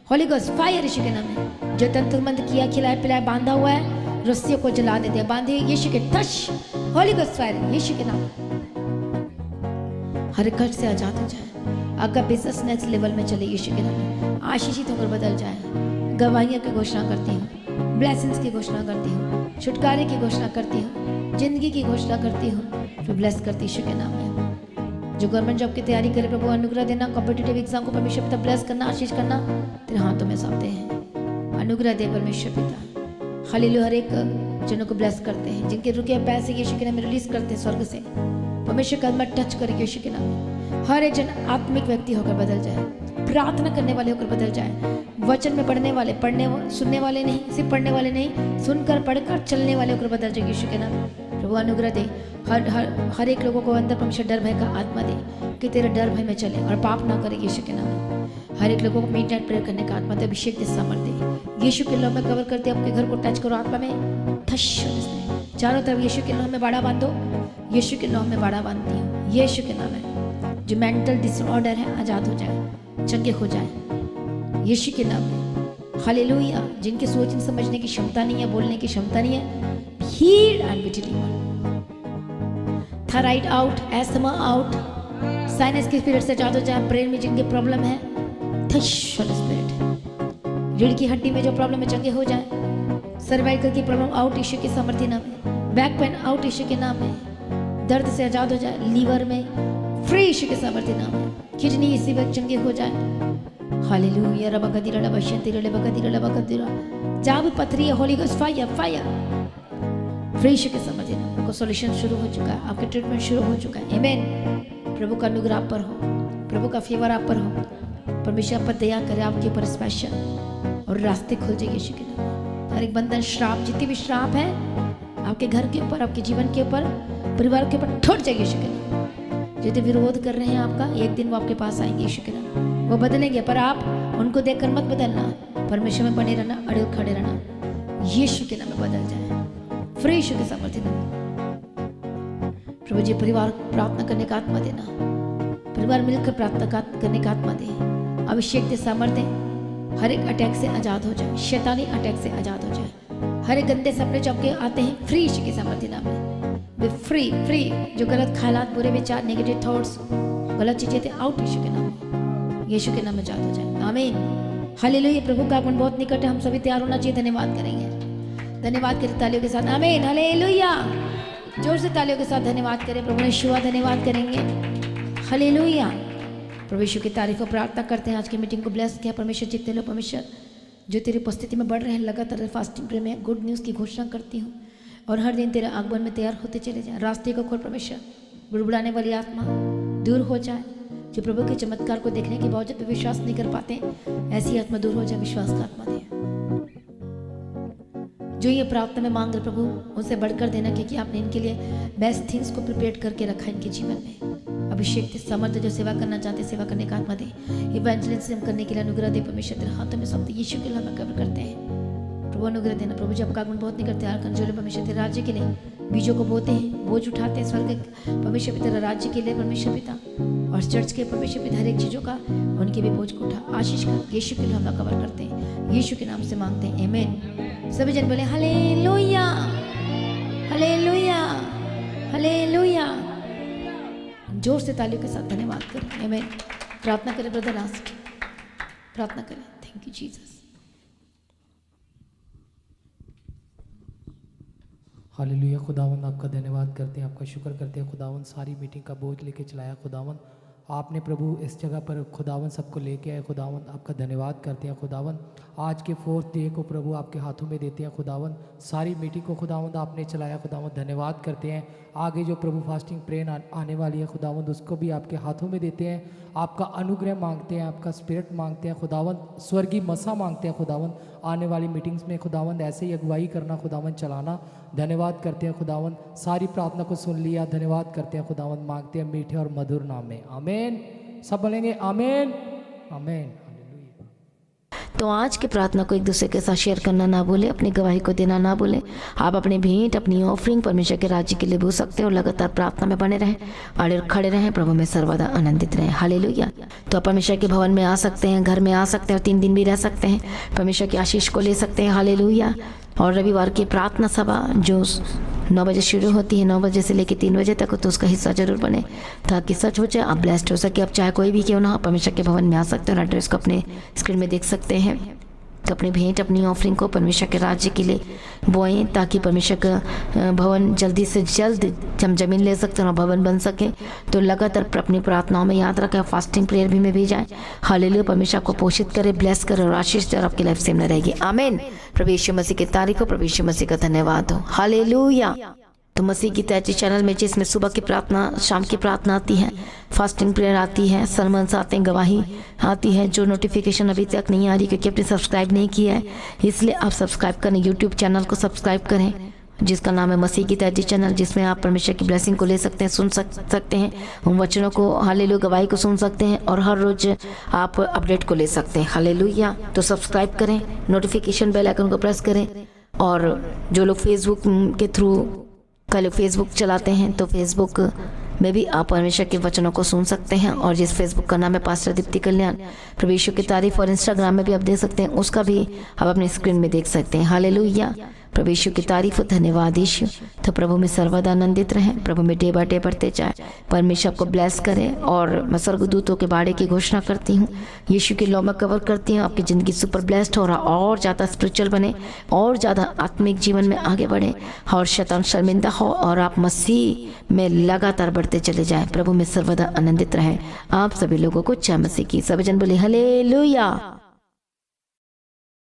होली गोस्ट फायर यीशु के नाम में। जो तंत्र मंत्र किया, खिलाए पिलाए, बांधा हुआ है, रस्सियों को जला देते हैं, बांधे यीशु के टच। होली गोस्ट फायर यीशु के नाम। हर कर्ज से आजाद हो जाए। आपका बिजनेस नेक्स्ट लेवल में चले यीशु के नाम में। आशीषित होकर बदल जाए। गवाहियों की घोषणा करती हूँ, ब्लेसिंग्स की घोषणा करती हूँ, छुटकारे की घोषणा करती हूँ, जिंदगी की घोषणा करती हूँ। तो ब्लेस करती यीशु के नाम में। जो गवर्नमेंट जॉब की तैयारी करे प्रभु अनुग्रह देना। कॉम्पिटिटिव एग्जाम को परमेश्वर पिता ब्लेस करना, आशीष करना तेरे हाथों में सौंपते हैं। अनुग्रह दे परमेश्वर पिता। हालेलुया। हर एक जनों को ब्लेस करते हैं। जिनके रुके पैसे यीशु के नाम में रिलीज करते हैं स्वर्ग से। परमेश्वर का मत टच करे यीशु के नाम में। हर एक जन आत्मिक व्यक्ति होकर बदल जाए, प्रार्थना करने वाले होकर बदल जाए। वचन में पढ़ने वाले, सुनने वाले नहीं, सिर्फ पढ़ने वाले नहीं, सुनकर पढ़कर चलने वाले होकर बदल जाए यीशु के नाम में। प्रभु अनुग्रह दे। हर एक लोगों को अंदर परमेश्वर डर भय का आत्मा दे कि तेरे डर भय में चले और पाप ना करे यीशु के नाम में। हर एक लोगों को मिडनाइट प्रेयर करने का आत्मा दे, अभिषेक दे, सामर्थ दे। यीशु के नाम में कवर करते आपके घर को टच करो आत्मा में। थश चारों तरफ यीशु के नाम में बाड़ा बांधो। यीशु के नाम में बाड़ा बांधती हूँ यीशु के नाम में। जो मेंटल डिसऑर्डर है आजाद हो जाए, चंगे हो जाए यीशु के नाम में। हालेलुया। जिनके सोचने समझने की क्षमता नहीं है, बोलने की क्षमता नहीं है, heal and be delivered. Thyroid out, asthma out, sinus की स्पिरिट से आजाद हो जाए। ब्रेन में जिनके प्रॉब्लम है, थश होली स्पिरिट। रीढ़ की हड्डी में जो प्रॉब्लम है चंगे हो जाए। सर्वाइकल की प्रॉब्लम आउट यीशु के सामर्थ्य नाम में। बैक पेन आउट यीशु के नाम में। दर्द से आजाद हो जाए। लीवर में फ्री यीशु के सामर्थ्य नाम में। किडनी इसी वक्त चंगे हो जाए। हालेलुया। रबगदिरा रबशंतिरा रबगदिरा रबगदिरा। जहाँ भी पथरी है, holy ghost fire fire. Free यीशु के सामर्थ्य नाम। आपको सॉल्यूशन शुरू हो चुका है, आपके ट्रीटमेंट शुरू हो चुका है। आमीन। प्रभु का अनुग्रह आप पर हो, प्रभु का फेवर आप पर हो। परमेश्वर आप पर दया करे, आपके ऊपर स्पेशल और रास्ते खुल जाए यीशु के नाम में। हर एक बंधन, श्राप, जितनी भी श्राप है आपके घर के ऊपर, आपके जीवन के ऊपर, परिवार के ऊपर टूट जाए यीशु के नाम। जितने विरोध कर रहे हैं आपका, एक दिन वो आपके पास आएंगे यीशु के नाम। वो बदलेंगे, पर आप उनको देखकर मत बदलना। परमेश्वर में बने रहना, अड़े खड़े रहना। यीशु के नाम में बदल जाए। फ्री यीशु के सामर्थ्य नाम। प्रभु जी परिवार प्रार्थना करने का आत्मा देना, परिवार मिलकर प्रार्थना करने का आत्मा दे। अभिषेक दे, सामर्थ्य दे, हर एक अटैक से आज़ाद हो जाए, शैतानी अटैक से आज़ाद हो जाए। हर एक गंदे सपने जब के आते हैं फ्री यीशु के सामर्थ्य नाम में, वे फ्री फ्री। जो गलत ख्यालात, बुरे विचार, नेगेटिव थॉट्स, गलत चीजें थे, आउट यीशु के नाम में, यीशु के नाम में आज़ाद हो जाए। आमीन, हालेलुया। प्रभु का आगमन बहुत निकट है, हम सभी तैयार होना चाहिए। धन्यवाद करेंगे, धन्यवाद करें तालियों के साथ। आमीन, हालेलुया। जोर से तालियों के साथ धन्यवाद करें प्रभु ने शिवा, धन्यवाद करेंगे। हालेलुया। प्रभु यीशु की तारीफ और प्रार्थना करते हैं। आज की मीटिंग को ब्लेस किया परमेश्वर। जितने लोग परमेश्वर जो तेरी उपस्थिति में बढ़ रहे हैं, लगातार फास्टिंग प्रे में गुड न्यूज़ की घोषणा करती हूँ, और हर दिन तेरे आगमन में तैयार होते चले जाए। रास्ते को खोल परमेश्वर, बुड़बुड़ाने वाली आत्मा दूर हो जाए। जो प्रभु के चमत्कार को देखने के बावजूद भी विश्वास नहीं कर पाते, ऐसी आत्मा दूर हो जाए, विश्वास का आत्मा दे। जो ये प्रार्थना में मांग रहे प्रभु, उनसे बढ़कर देना, क्योंकि आपने इनके लिए बेस्ट थिंग्स को प्रिपेयर करके रखा इनके जीवन में। अभिषेक के समर्थ, जो सेवा करना चाहते सेवा करने का आत्मा दे। इवेंजलिज्म करने के लिए अनुग्रह दे परमेश्वर। तेरे हाथों में सौंपते यीशु के नाम में कब्र करते हैं प्रभु, अनुग्रह देना प्रभु। जब का आगमन बहुत निकट तैयार कर जो परमेश्वर तेरे राज्य के लिए बीजों को बोते हैं, बोझ उठाते हैं स्वर्ग परमेश्वर तेरा राज्य के लिए परमेश्वर पिता, और चर्च के परमेश्वर पिता हर एक चीज़ों का उनके भी बोझ को उठा आशीष कर यीशु के नाम में कवर करते हैं, यीशु के नाम से मांगते हैं, आमीन। सभी जन बोले हालेलुया, हालेलुया, हालेलुया। जोर से तालियों के साथ धन्यवाद करें, आमीन। प्रार्थना करें ब्रदर लास्ट, प्रार्थना करें। Thank you Jesus. हालेलुया। खुदावंद आपका धन्यवाद करते हैं, आपका शुक्र करते हैं खुदावंद। सारी मीटिंग का बोझ लेके चलाया खुदावंद आपने प्रभु, इस जगह पर खुदावंद सबको लेके आए खुदावंद। आपका धन्यवाद करते हैं खुदावंद। आज के 4th डे को प्रभु आपके हाथों में देते हैं खुदावंद। सारी मीटिंग को खुदावंद आपने चलाया खुदावंद, धन्यवाद करते हैं। आगे जो प्रभु फास्टिंग प्रेयर आने वाली है खुदावंद, उसको भी आपके हाथों में देते हैं। आपका अनुग्रह मांगते हैं, आपका स्पिरिट मांगते हैं खुदावंद, स्वर्गीय मसा मांगते हैं खुदावंद। आने वाली मीटिंग्स में खुदावंद ऐसे ही अगुवाई करना खुदावंद, चलाना। धन्यवाद करते हैं खुदावंद, सारी प्रार्थना को सुन लिया। धन्यवाद करते हैं खुदावंद, मांगते हैं मीठे और मधुर नाम में, आमीन। सब बोलेंगे आमीन, आमीन। तो आज की प्रार्थना को एक दूसरे के साथ शेयर करना ना भूलें, अपनी गवाही को देना ना भूलें। आप अपनी भेंट, अपनी ऑफरिंग परमेश्वर के राज्य के लिए भेज सकते हैं, और लगातार प्रार्थना में बने रहें, अड़े खड़े रहें, प्रभु में सर्वदा आनंदित रहें। हालेलुया। तो आप परमेश्वर के भवन में आ सकते हैं, घर में आ सकते हैं, और 3 दिन भी रह सकते हैं, परमेश्वर की आशीष को ले सकते हैं। हालेलुया। और रविवार की प्रार्थना सभा जो 9 बजे शुरू होती है, 9 बजे से लेकर 3 बजे तक, तो उसका हिस्सा जरूर बने, ताकि सच हो जाए, आप ब्लेस्ड हो सके। आप चाहे कोई भी क्यों ना हो, परमेश्वर के भवन में आ सकते हैं, और एड्रेस को अपने स्क्रीन में देख सकते हैं। तो अपनी भेंट, अपनी ऑफरिंग को परमेश्वर के राज्य के लिए बोएं, ताकि परमेश्वर का भवन जल्दी से जल्द हम जमीन ले सकते हैं और भवन बन सके। तो लगातार अपनी प्रार्थनाओं में याद रखें, फास्टिंग प्रेयर भी में भी जाएं। हालेलुया। परमेश्वर आपको पोषित करे, ब्लेस करे और आशीष दे, और आपकी लाइफ सेम न रहेगी, आमीन। प्रभु यीशु मसीह की तारीफ हो, प्रभु यीशु मसीह का धन्यवाद हो। हालेलुया। तो मसीह की तैयारी चैनल में जिसमें सुबह की प्रार्थना, शाम की प्रार्थना आती है, फास्टिंग प्रेयर आती है, सरमन्स आते हैं, गवाही आती है। जो नोटिफिकेशन अभी तक नहीं आ रही क्योंकि आपने सब्सक्राइब नहीं किया है, इसलिए आप सब्सक्राइब करें, यूट्यूब चैनल को सब्सक्राइब करें, जिसका नाम है मसीह की तैयारी चैनल, जिसमें आप परमेश्वर की ब्लेसिंग को ले सकते हैं, सुन सकते हैं, उन वचनों को, हालेलुया, गवाही को सुन सकते हैं, और हर रोज आप अपडेट को ले सकते हैं। हालेलुया। तो सब्सक्राइब करें, नोटिफिकेशन बेल आइकन को प्रेस करें। और जो लोग फेसबुक के थ्रू कल फेसबुक चलाते हैं, तो फेसबुक में भी आप परमेश्वर के वचनों को सुन सकते हैं, और जिस फेसबुक का नाम है पास्टर दीप्ति कल्याण, प्रभु यीशु की तारीफ, और इंस्टाग्राम में भी आप देख सकते हैं, उसका भी आप अपने स्क्रीन में देख सकते हैं। हालेलुया। प्रभु यीशु की तारीफ, धन्यवाद यीशु। तो प्रभु में सर्वदा आनंदित रहें, प्रभु में डे बाय डे बढ़ते जाए, परमेश्वर आपको ब्लेस करें। और मैं स्वर्गदूतों के बाड़े की घोषणा करती हूँ, यीशु की लौ में कवर करती हूँ, आपकी ज़िंदगी सुपर ब्लेस्ड हो रहा, और ज़्यादा स्पिरिचुअल बने, और ज़्यादा आत्मिक जीवन में आगे बढ़े, और शैतान शर्मिंदा हो, और आप मसीह में लगातार बढ़ते चले जाएं। प्रभु में सर्वदा आनंदित रहें। आप सभी लोगों को जय मसीह की। सभी जन बोले हालेलुया।